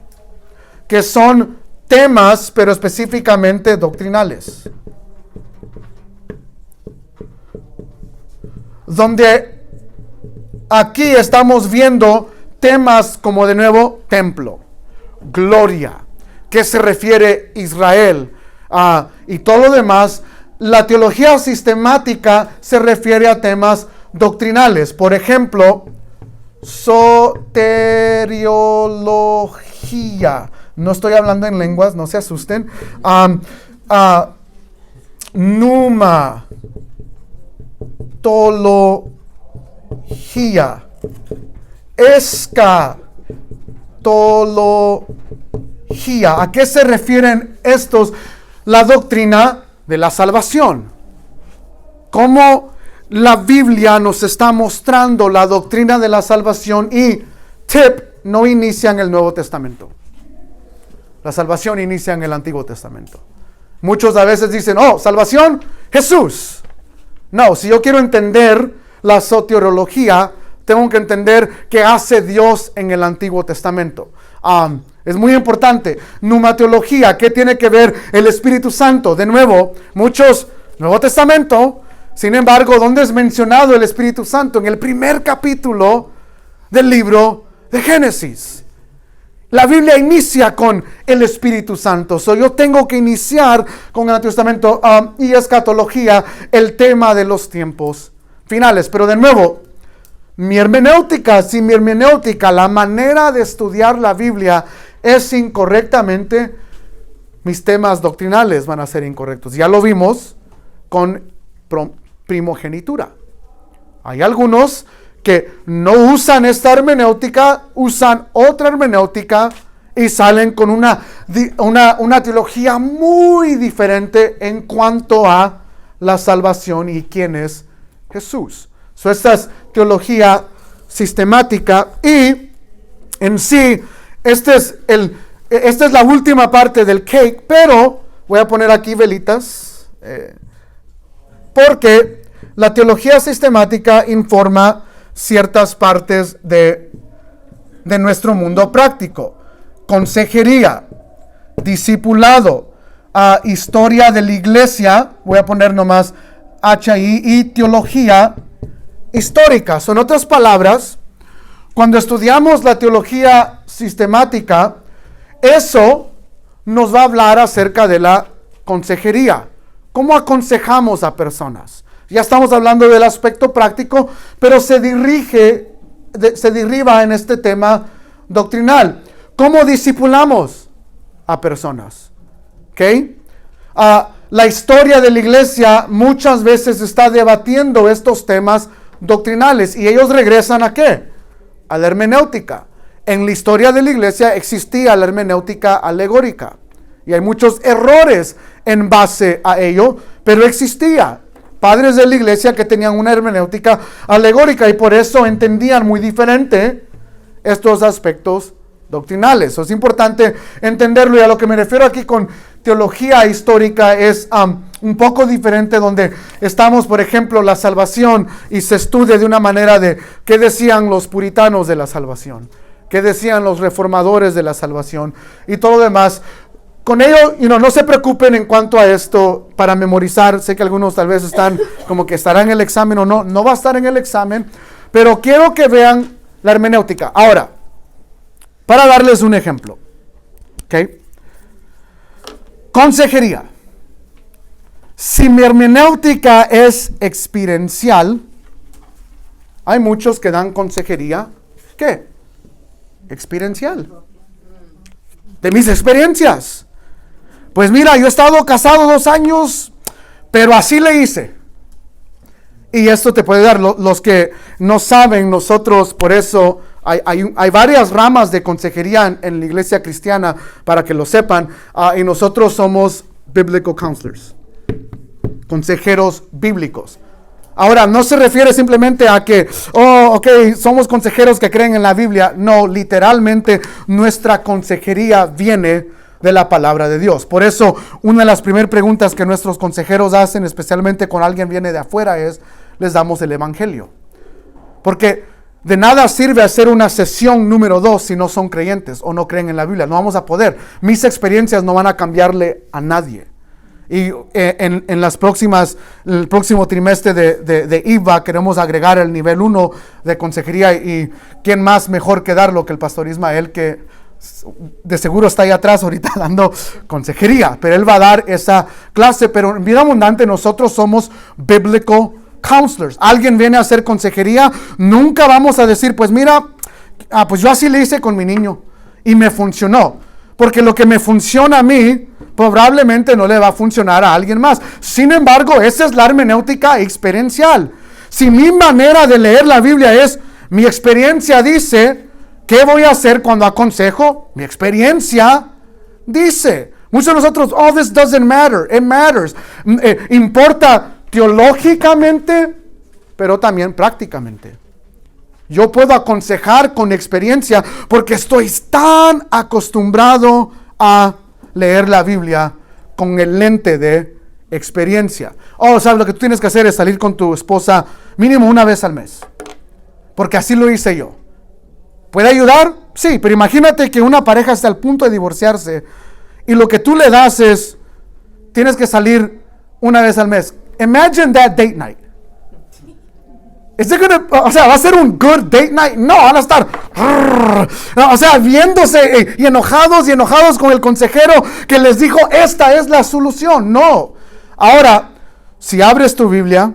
que son temas, pero específicamente doctrinales, donde aquí estamos viendo temas como, de nuevo, templo, gloria, qué se refiere Israel, y todo lo demás. La teología sistemática se refiere a temas doctrinales. Por ejemplo, soteriología. No estoy hablando en lenguas, no se asusten. Pneumatología. Escatología. ¿A qué se refieren estos? La doctrina de la salvación. Cómo la Biblia nos está mostrando la doctrina de la salvación, y no inicia en el Nuevo Testamento. La salvación inicia en el Antiguo Testamento. Muchos a veces dicen, salvación, Jesús. No, si yo quiero entender la soteriología, tengo que entender qué hace Dios en el Antiguo Testamento. Es muy importante. Pneumatología, ¿qué tiene que ver el Espíritu Santo? De nuevo, muchos, Nuevo Testamento, sin embargo, ¿dónde es mencionado el Espíritu Santo? En el primer capítulo del libro de Génesis. La Biblia inicia con el Espíritu Santo. Yo tengo que iniciar con el Antiguo Testamento y escatología, el tema de los tiempos finales. Pero de nuevo, si mi hermenéutica, la manera de estudiar la Biblia es incorrectamente, mis temas doctrinales van a ser incorrectos. Ya lo vimos con primogenitura. Hay algunos que no usan esta hermenéutica, usan otra hermenéutica y salen con una teología muy diferente en cuanto a la salvación y quién es Jesús. Esta es teología sistemática, y en sí, esta es la última parte del cake, pero voy a poner aquí velitas, porque la teología sistemática informa ciertas partes de nuestro mundo práctico: consejería, discipulado, historia de la iglesia, voy a poner nomás HI, y teología histórica. En otras palabras, cuando estudiamos la teología sistemática, eso nos va a hablar acerca de la consejería. ¿Cómo aconsejamos a personas? Ya estamos hablando del aspecto práctico, pero se deriva en este tema doctrinal. ¿Cómo discipulamos a personas? ¿Ok? La historia de la iglesia muchas veces está debatiendo estos temas doctrinales y ellos regresan ¿a qué? A la hermenéutica. En la historia de la iglesia existía la hermenéutica alegórica y hay muchos errores en base a ello, pero existía padres de la iglesia que tenían una hermenéutica alegórica y por eso entendían muy diferente estos aspectos doctrinales. Es importante entenderlo, y a lo que me refiero aquí con teología histórica es un poco diferente, donde estamos, por ejemplo, la salvación y se estudia de una manera de qué decían los puritanos de la salvación, qué decían los reformadores de la salvación y todo lo demás. Con ello, no se preocupen en cuanto a esto para memorizar. Sé que algunos tal vez están como que estará en el examen o no va a estar en el examen, pero quiero que vean la hermenéutica. Ahora, para darles un ejemplo, ¿ok? Consejería. Si mi hermenéutica es experiencial, hay muchos que dan consejería, ¿qué? Experiencial. De mis experiencias. Pues mira, yo he estado casado 2 años, pero así le hice. Y esto te puede dar, los que no saben, nosotros por eso hay varias ramas de consejería en la iglesia cristiana, para que lo sepan, y nosotros somos biblical counselors, consejeros bíblicos. Ahora, no se refiere simplemente a que, somos consejeros que creen en la Biblia. No, literalmente nuestra consejería viene de la palabra de Dios. Por eso, una de las primeras preguntas que nuestros consejeros hacen, especialmente cuando alguien viene de afuera, es, les damos el evangelio. Porque de nada sirve hacer una sesión número 2 si no son creyentes o no creen en la Biblia. No vamos a poder. Mis experiencias no van a cambiarle a nadie. Y en el próximo trimestre de IVA queremos agregar el nivel 1 de consejería. Y quién más mejor que darlo que el pastor Ismael, que de seguro está ahí atrás ahorita dando consejería. Pero él va a dar esa clase. Pero en Vida Abundante nosotros somos biblical counselors. Alguien viene a hacer consejería, nunca vamos a decir, pues mira, pues yo así le hice con mi niño y me funcionó. Porque lo que me funciona a mí, probablemente no le va a funcionar a alguien más. Sin embargo, esa es la hermenéutica experiencial. Si mi manera de leer la Biblia es, mi experiencia dice, ¿qué voy a hacer cuando aconsejo? Mi experiencia dice. Muchos de nosotros, this doesn't matter, it matters. Importa teológicamente, pero también prácticamente. Yo puedo aconsejar con experiencia porque estoy tan acostumbrado a leer la Biblia con el lente de experiencia. ¿Sabes? Lo que tú tienes que hacer es salir con tu esposa mínimo una vez al mes. Porque así lo hice yo. ¿Puede ayudar? Sí, pero imagínate que una pareja está al punto de divorciarse y lo que tú le das es, tienes que salir una vez al mes. Imagine that date night. ¿Va a ser un good date night? No, van a estar viéndose y enojados con el consejero que les dijo, esta es la solución. No. Ahora, si abres tu Biblia,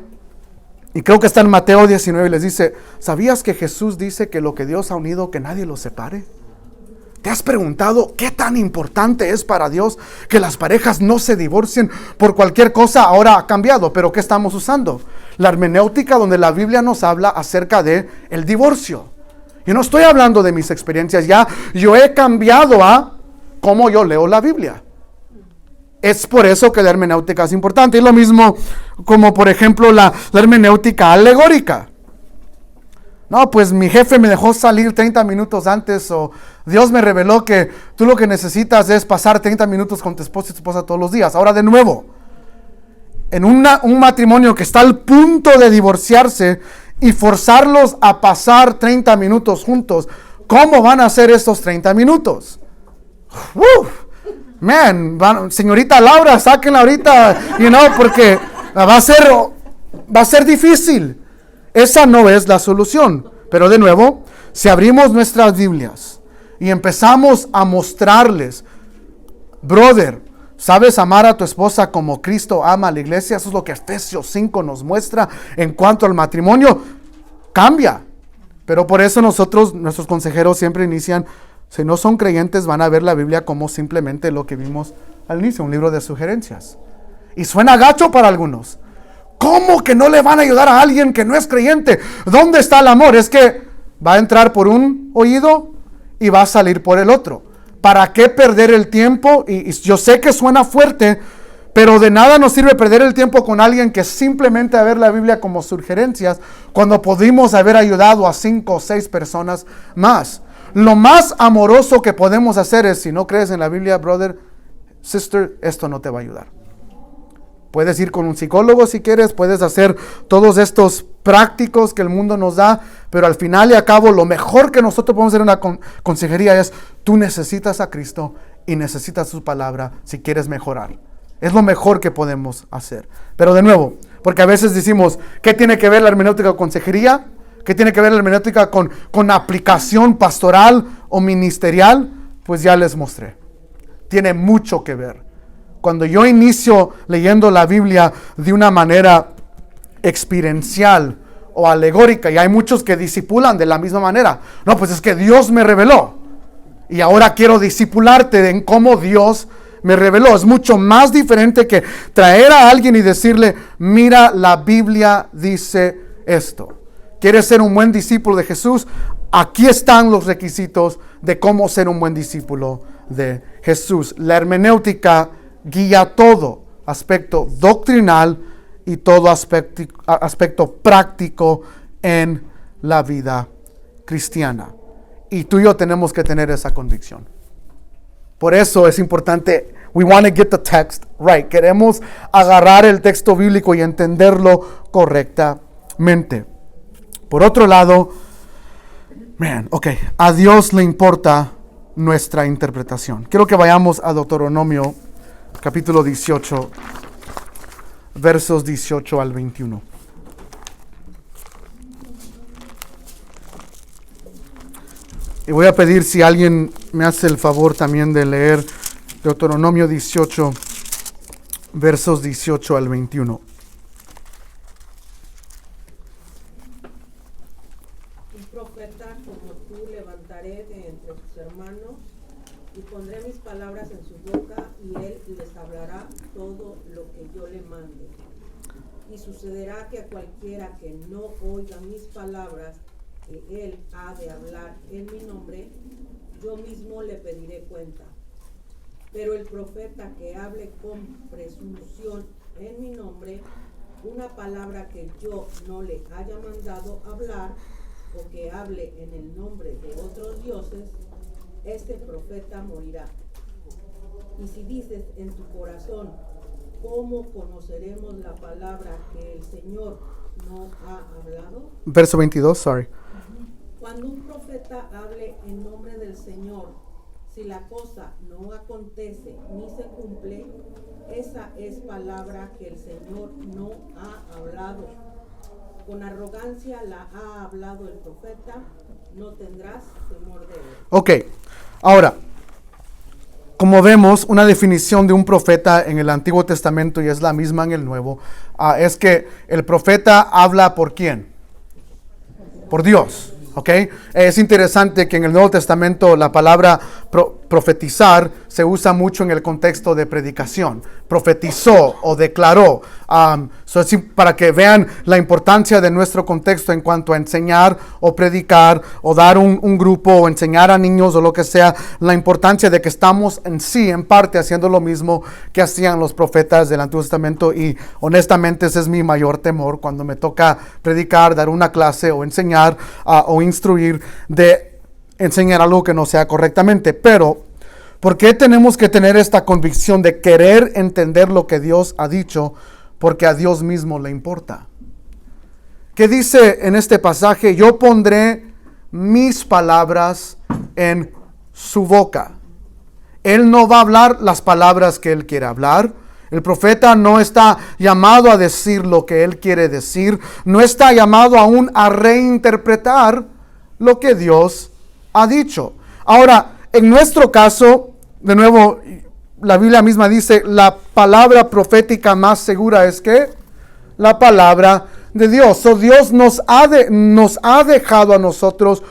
y creo que está en Mateo 19, les dice, ¿sabías que Jesús dice que lo que Dios ha unido, que nadie lo separe? ¿Te has preguntado qué tan importante es para Dios que las parejas no se divorcien por cualquier cosa? Ahora ha cambiado, pero ¿qué estamos usando? La hermenéutica, donde la Biblia nos habla acerca de el divorcio. Yo no estoy hablando de mis experiencias, ya yo he cambiado a cómo yo leo la Biblia. Es por eso que la hermenéutica es importante. Y lo mismo como, por ejemplo, la hermenéutica alegórica. No, pues mi jefe me dejó salir 30 minutos antes, o Dios me reveló que tú lo que necesitas es pasar 30 minutos con tu esposa y tu esposa todos los días. Ahora de nuevo, en un matrimonio que está al punto de divorciarse y forzarlos a pasar 30 minutos juntos, ¿cómo van a hacer estos 30 minutos? señorita Laura, sáquenla ahorita, porque va a ser difícil. Esa no es la solución. Pero de nuevo, si abrimos nuestras Biblias y empezamos a mostrarles, brother, ¿sabes amar a tu esposa como Cristo ama a la iglesia? Eso es lo que Efesios 5 nos muestra en cuanto al matrimonio. Cambia. Pero por eso nuestros consejeros siempre inician, si no son creyentes, van a ver la Biblia como simplemente lo que vimos al inicio, un libro de sugerencias. Y suena gacho para algunos. ¿Cómo que no le van a ayudar a alguien que no es creyente? ¿Dónde está el amor? Es que va a entrar por un oído y va a salir por el otro. ¿Para qué perder el tiempo? Y yo sé que suena fuerte, pero de nada nos sirve perder el tiempo con alguien que simplemente a ver la Biblia como sugerencias, cuando pudimos haber ayudado a 5 o 6 personas más. Lo más amoroso que podemos hacer es, si no crees en la Biblia, brother, sister, esto no te va a ayudar. Puedes ir con un psicólogo si quieres, puedes hacer todos estos prácticos que el mundo nos da, pero al final y a cabo lo mejor que nosotros podemos hacer en una consejería es, tú necesitas a Cristo y necesitas su palabra si quieres mejorar. Es lo mejor que podemos hacer. Pero de nuevo, porque a veces decimos, ¿qué tiene que ver la hermenéutica con consejería? ¿Qué tiene que ver la hermenéutica con aplicación pastoral o ministerial? Pues ya les mostré. Tiene mucho que ver. Cuando yo inicio leyendo la Biblia de una manera experiencial o alegórica, y hay muchos que discipulan de la misma manera. No, pues es que Dios me reveló. Y ahora quiero discipularte en cómo Dios me reveló. Es mucho más diferente que traer a alguien y decirle, mira, la Biblia dice esto. ¿Quieres ser un buen discípulo de Jesús? Aquí están los requisitos de cómo ser un buen discípulo de Jesús. La hermenéutica guía todo aspecto doctrinal y todo aspecto práctico en la vida cristiana. Y tú y yo tenemos que tener esa convicción. Por eso es importante, we want to get the text right. Queremos agarrar el texto bíblico y entenderlo correctamente. Por otro lado, a Dios le importa nuestra interpretación. Quiero que vayamos a Deuteronomio capítulo 18, versos 18 al 21. Y voy a pedir si alguien me hace el favor también de leer Deuteronomio 18, versos 18 al 21. Un profeta como tú levantaré de entre tus hermanos y pondré mis palabras en su boca y él les hablará todo lo que yo le mande. Y sucederá que a cualquiera que no oiga mis palabras que él ha de hablar en mi nombre, yo mismo le pediré cuenta. Pero el profeta que hable con presunción en mi nombre, una palabra que yo no le haya mandado hablar, o que hable en el nombre de otros dioses, este profeta morirá. Y si dices en tu corazón, ¿cómo conoceremos la palabra que el Señor no ha hablado? Verso 22, sorry. Cuando un profeta hable en nombre del Señor, si la cosa no acontece ni se cumple, esa es palabra que el Señor no ha hablado. Con arrogancia la ha hablado el profeta, no tendrás temor de él. Ok, ahora, como vemos, una definición de un profeta en el Antiguo Testamento, y es la misma en el Nuevo, es que el profeta habla ¿por quién? Por Dios. Okay. Es interesante que en el Nuevo Testamento la palabra profetizar se usa mucho en el contexto de predicación. Profetizó o declaró. Para que vean la importancia de nuestro contexto en cuanto a enseñar o predicar o dar un grupo o enseñar a niños o lo que sea. La importancia de que estamos en parte haciendo lo mismo que hacían los profetas del Antiguo Testamento. Y honestamente ese es mi mayor temor cuando me toca predicar, dar una clase o enseñar o instruir, de enseñar algo que no sea correctamente. Pero ¿por qué tenemos que tener esta convicción de querer entender lo que Dios ha dicho? Porque a Dios mismo le importa. ¿Qué dice en este pasaje? Yo pondré mis palabras en su boca Él no va a hablar las palabras que él quiere hablar. El profeta no está llamado a decir lo que él quiere decir. No está llamado aún a reinterpretar lo que Dios ha dicho. Ahora, en nuestro caso, de nuevo, la Biblia misma dice, la palabra profética más segura es que la palabra de Dios. So, Dios nos ha dejado a nosotros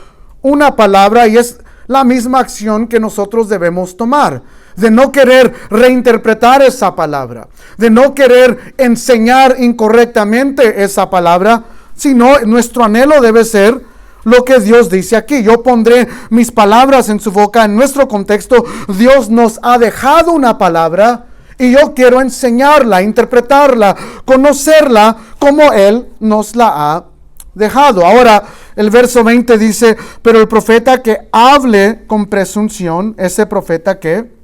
una palabra y es la misma acción que nosotros debemos tomar. De no querer reinterpretar esa palabra, de no querer enseñar incorrectamente esa palabra, sino nuestro anhelo debe ser lo que Dios dice aquí. Yo pondré mis palabras en su boca. En nuestro contexto, Dios nos ha dejado una palabra y yo quiero enseñarla, interpretarla, conocerla como Él nos la ha dejado. Ahora, el verso 20 dice, pero el profeta que hable con presunción, ese profeta que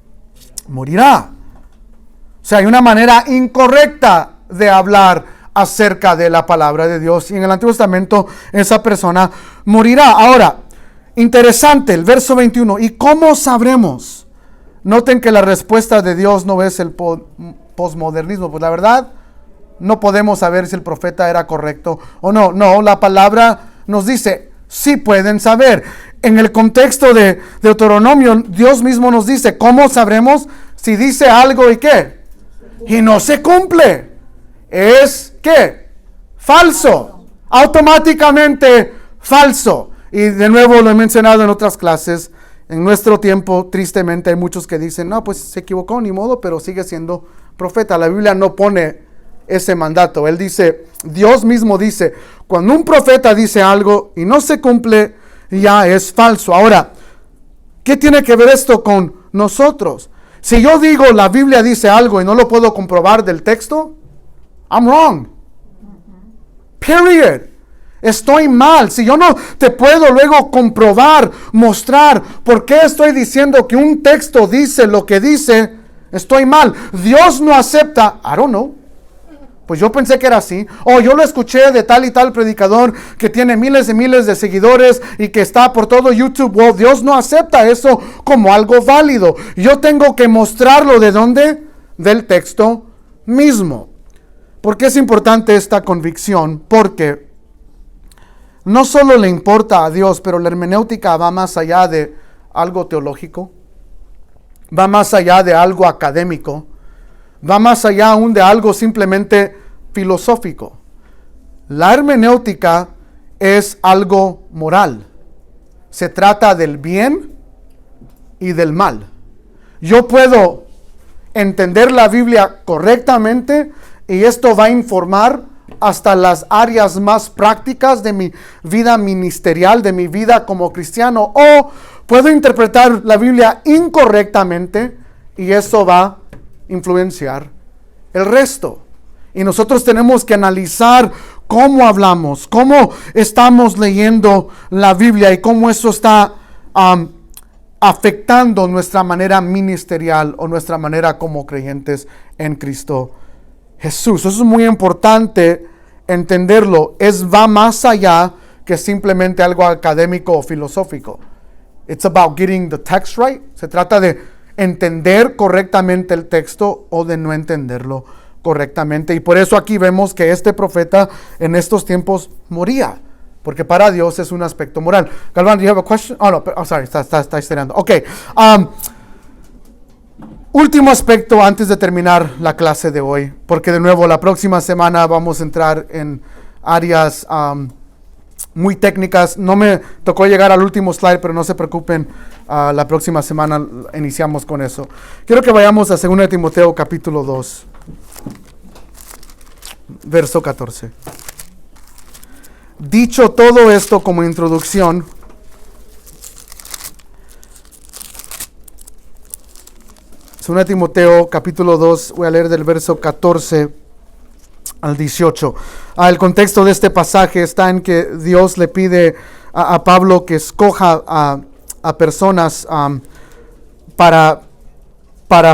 morirá. O sea, hay una manera incorrecta de hablar acerca de la palabra de Dios. Y en el Antiguo Testamento esa persona morirá. Ahora, interesante, el verso 21. ¿Y cómo sabremos? Noten que la respuesta de Dios no es el posmodernismo. Pues la verdad, no podemos saber si el profeta era correcto o no. No, la palabra nos dice, sí pueden saber. En el contexto de Deuteronomio, Dios mismo nos dice, ¿cómo sabremos si dice algo y qué? Y no se cumple. Es ¿qué? Falso. Automáticamente falso. Y de nuevo lo he mencionado en otras clases. En nuestro tiempo, tristemente, hay muchos que dicen, no, pues se equivocó, ni modo, pero sigue siendo profeta. La Biblia no pone ese mandato. Él dice, Dios mismo dice, cuando un profeta dice algo y no se cumple, ya es falso. Ahora, ¿qué tiene que ver esto con nosotros? Si yo digo la Biblia dice algo y no lo puedo comprobar del texto, I'm wrong. Period. Estoy mal. Si yo no te puedo luego comprobar, mostrar por qué estoy diciendo que un texto dice lo que dice, estoy mal. Dios no acepta, I don't know. Pues yo pensé que era así. O yo lo escuché de tal y tal predicador que tiene miles y miles de seguidores y que está por todo YouTube. Well, Dios no acepta eso como algo válido. Yo tengo que mostrarlo ¿de dónde? Del texto mismo. ¿Por qué es importante esta convicción? Porque no solo le importa a Dios, pero la hermenéutica va más allá de algo teológico. Va más allá de algo académico. Va más allá aún de algo simplemente filosófico. La hermenéutica es algo moral. Se trata del bien y del mal. Yo puedo entender la Biblia correctamente y esto va a informar hasta las áreas más prácticas de mi vida ministerial, de mi vida como cristiano. O puedo interpretar la Biblia incorrectamente y eso va a influenciar el resto. Y nosotros tenemos que analizar cómo hablamos, cómo estamos leyendo la Biblia y cómo eso está afectando nuestra manera ministerial o nuestra manera como creyentes en Cristo Jesús. Eso es muy importante entenderlo. Va más allá que simplemente algo académico o filosófico. It's about getting the text right. Se trata de entender correctamente el texto o de no entenderlo correctamente. Y por eso aquí vemos que este profeta en estos tiempos moría. Porque para Dios es un aspecto moral. Galván, do you have a question? Oh, no, sorry, está esperando. Ok. Último aspecto antes de terminar la clase de hoy. Porque de nuevo la próxima semana vamos a entrar en áreas muy técnicas. No me tocó llegar al último slide, pero no se preocupen. La próxima semana iniciamos con eso. Quiero que vayamos a 2 de Timoteo capítulo 2. Verso 14. Dicho todo esto como introducción, Segunda Timoteo capítulo 2, voy a leer del verso 14 al 18. El contexto de este pasaje está en que Dios le pide a Pablo que escoja a personas para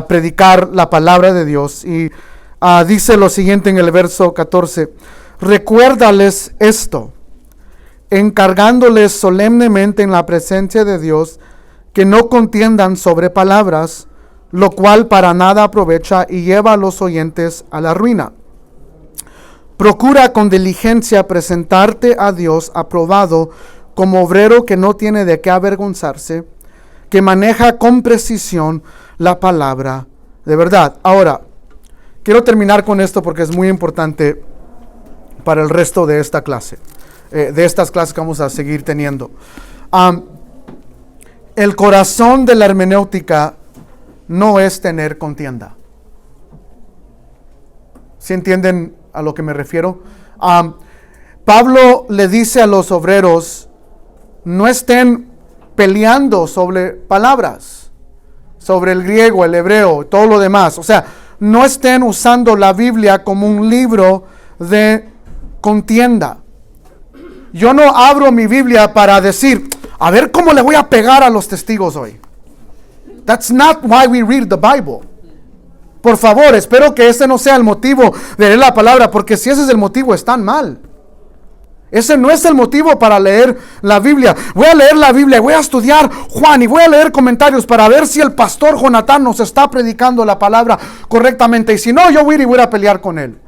predicar la palabra de Dios. Y dice lo siguiente en el verso 14. Recuérdales esto, encargándoles solemnemente en la presencia de Dios, que no contiendan sobre palabras, lo cual para nada aprovecha y lleva a los oyentes a la ruina. Procura con diligencia presentarte a Dios aprobado como obrero que no tiene de qué avergonzarse, que maneja con precisión la palabra de verdad. Ahora, quiero terminar con esto porque es muy importante para el resto de esta clase, de estas clases que vamos a seguir teniendo. El corazón de la hermenéutica no es tener contienda. ¿Sí entienden a lo que me refiero? Pablo le dice a los obreros, no estén peleando sobre palabras, sobre el griego, el hebreo, todo lo demás. O sea, no estén usando la Biblia como un libro de contienda. Yo no abro mi Biblia para decir, a ver cómo le voy a pegar a los testigos hoy. That's not why we read the Bible. Por favor, espero que ese no sea el motivo de leer la palabra, porque si ese es el motivo, están mal. Ese no es el motivo para leer la Biblia. Voy a leer la Biblia, voy a estudiar Juan y voy a leer comentarios para ver si el pastor Jonathan nos está predicando la palabra correctamente. Y si no, yo voy a ir y voy a pelear con él.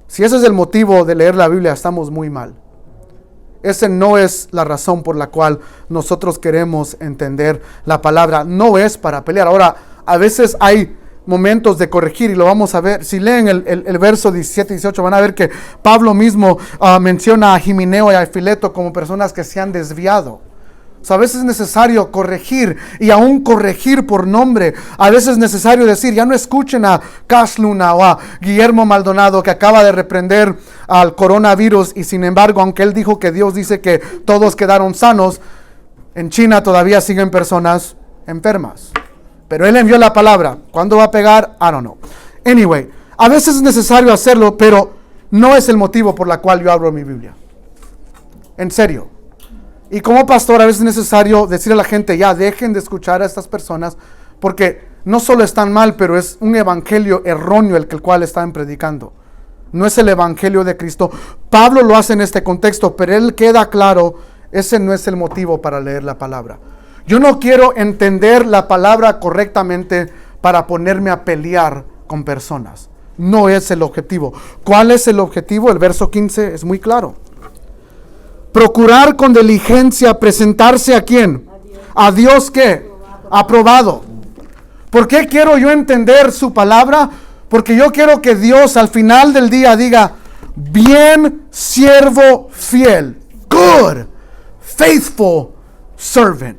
Si ese es el motivo de leer la Biblia, estamos muy mal. Esa no es la razón por la cual nosotros queremos entender la palabra. No es para pelear. Ahora, a veces hay momentos de corregir y lo vamos a ver. Si leen el verso 17 y 18 van a ver que Pablo mismo menciona a Himeneo y a Fileto como personas que se han desviado. O sea, a veces es necesario corregir y aún corregir por nombre. A veces es necesario decir, ya no escuchen a Cash Luna o a Guillermo Maldonado que acaba de reprender al coronavirus y sin embargo, aunque él dijo que Dios dice que todos quedaron sanos, en China todavía siguen personas enfermas. Pero él envió la palabra. ¿Cuándo va a pegar? I don't know. Anyway, a veces es necesario hacerlo, pero no es el motivo por el cual yo abro mi Biblia. En serio. Y como pastor a veces es necesario decir a la gente, ya dejen de escuchar a estas personas, porque no solo están mal, pero es un evangelio erróneo el cual están predicando. No es el evangelio de Cristo. Pablo lo hace en este contexto, pero él queda claro, ese no es el motivo para leer la palabra. Yo no quiero entender la palabra correctamente para ponerme a pelear con personas. No es el objetivo. ¿Cuál es el objetivo? El verso 15 es muy claro. Procurar con diligencia presentarse ¿a quién? A Dios ¿qué? Aprobado. ¿Por qué quiero yo entender su palabra? Porque yo quiero que Dios al final del día diga, bien siervo fiel. Good, faithful servant.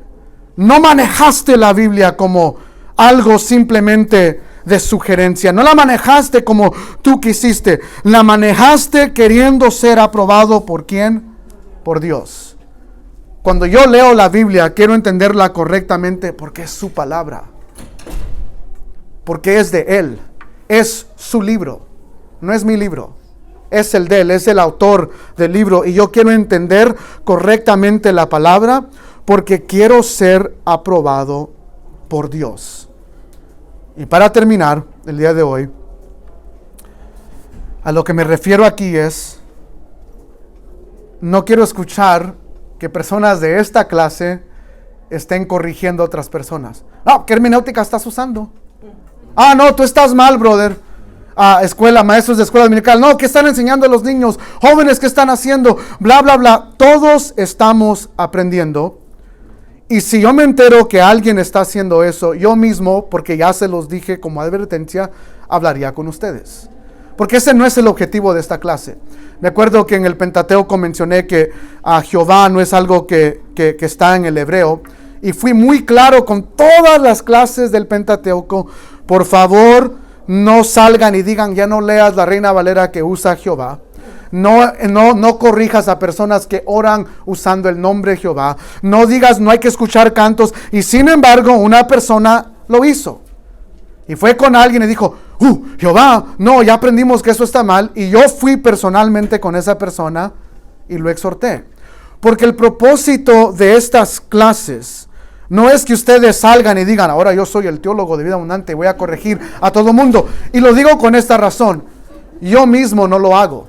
No manejaste la Biblia como algo simplemente de sugerencia. No la manejaste como tú quisiste. La manejaste queriendo ser aprobado ¿por quién? Por Dios. Cuando yo leo la Biblia, quiero entenderla correctamente porque es su palabra. Porque es de Él. Es su libro. No es mi libro. Es el de Él. Es el autor del libro. Y yo quiero entender correctamente la palabra porque quiero ser aprobado por Dios. Y para terminar el día de hoy, a lo que me refiero aquí es, no quiero escuchar que personas de esta clase estén corrigiendo a otras personas. No, ¿qué hermenéutica estás usando? Ah, no, tú estás mal, brother. Escuela, maestros de escuela dominical. No, ¿qué están enseñando a los niños? Jóvenes, ¿qué están haciendo? Bla, bla, bla. Todos estamos aprendiendo. Y si yo me entero que alguien está haciendo eso, yo mismo, porque ya se los dije como advertencia, hablaría con ustedes. Porque ese no es el objetivo de esta clase. Me acuerdo que en el Pentateuco mencioné que Jehová no es algo que está en el hebreo. Y fui muy claro con todas las clases del Pentateuco. Por favor, no salgan y digan, ya no leas la Reina Valera que usa Jehová. No corrijas a personas que oran usando el nombre de Jehová. No digas, no hay que escuchar cantos. Y sin embargo, una persona lo hizo. Y fue con alguien y dijo, Jehová, no, ya aprendimos que eso está mal. Y yo fui personalmente con esa persona y lo exhorté. Porque el propósito de estas clases no es que ustedes salgan y digan, ahora yo soy el teólogo de vida abundante y voy a corregir a todo mundo. Y lo digo con esta razón. Yo mismo no lo hago.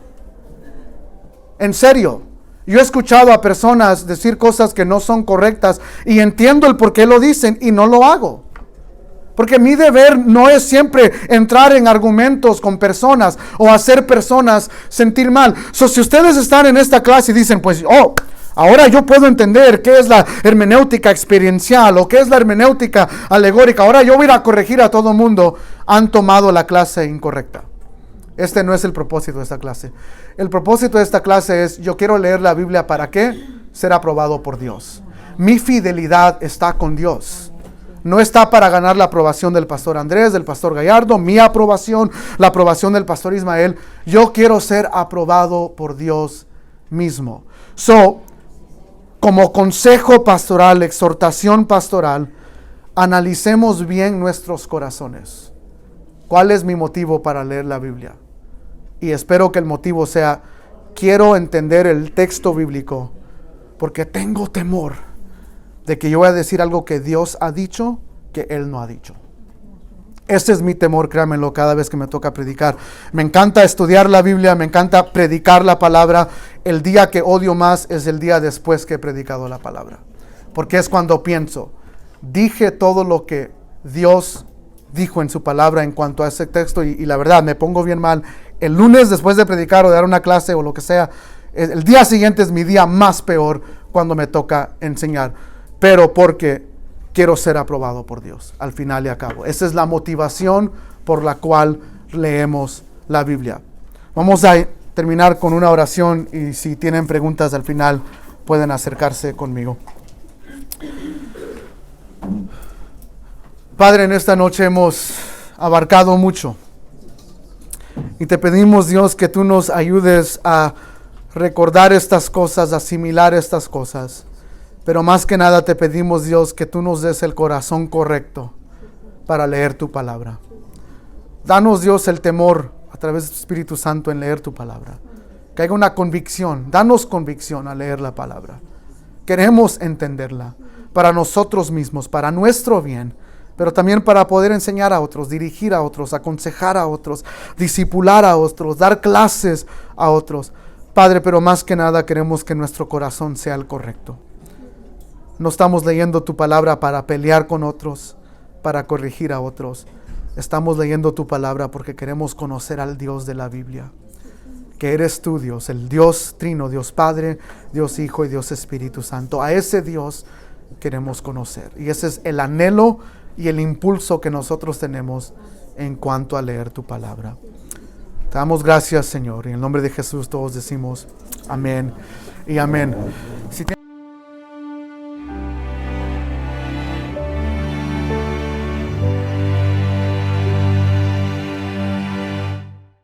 En serio, yo he escuchado a personas decir cosas que no son correctas y entiendo el por qué lo dicen y no lo hago. Porque mi deber no es siempre entrar en argumentos con personas o hacer personas sentir mal. Si ustedes están en esta clase y dicen, pues, ahora yo puedo entender qué es la hermenéutica experiencial o qué es la hermenéutica alegórica. Ahora yo voy a ir a corregir a todo el mundo. Han tomado la clase incorrecta. Este no es el propósito de esta clase. El propósito de esta clase es, yo quiero leer la Biblia, ¿para qué? Ser aprobado por Dios. Mi fidelidad está con Dios. No está para ganar la aprobación del pastor Andrés, del pastor Gallardo, mi aprobación, la aprobación del pastor Ismael. Yo quiero ser aprobado por Dios mismo. Como consejo pastoral, exhortación pastoral, analicemos bien nuestros corazones. ¿Cuál es mi motivo para leer la Biblia? Y espero que el motivo sea, quiero entender el texto bíblico, porque tengo temor de que yo voy a decir algo que Dios ha dicho, que Él no ha dicho. Ese es mi temor, créanmelo, cada vez que me toca predicar. Me encanta estudiar la Biblia, me encanta predicar la palabra. El día que odio más es el día después que he predicado la palabra. Porque es cuando pienso, dije todo lo que Dios dijo en su palabra en cuanto a ese texto y la verdad, me pongo bien mal. El lunes después de predicar o de dar una clase o lo que sea, el día siguiente es mi día más peor cuando me toca enseñar. Pero porque quiero ser aprobado por Dios, al final y a cabo. Esa es la motivación por la cual leemos la Biblia. Vamos a terminar con una oración y si tienen preguntas al final pueden acercarse conmigo. Padre, en esta noche hemos abarcado mucho y te pedimos, Dios, que tú nos ayudes a recordar estas cosas, asimilar estas cosas. Pero más que nada te pedimos, Dios, que tú nos des el corazón correcto para leer tu palabra. Danos, Dios, el temor a través del Espíritu Santo en leer tu palabra. Que haya una convicción. Danos convicción a leer la palabra. Queremos entenderla para nosotros mismos, para nuestro bien, pero también para poder enseñar a otros, dirigir a otros, aconsejar a otros, discipular a otros, dar clases a otros. Padre, pero más que nada queremos que nuestro corazón sea el correcto. No estamos leyendo tu palabra para pelear con otros, para corregir a otros. Estamos leyendo tu palabra porque queremos conocer al Dios de la Biblia. Que eres tú, Dios, el Dios Trino, Dios Padre, Dios Hijo y Dios Espíritu Santo. A ese Dios queremos conocer. Y ese es el anhelo y el impulso que nosotros tenemos en cuanto a leer tu palabra. Te damos gracias, Señor. Y en el nombre de Jesús todos decimos amén y amén.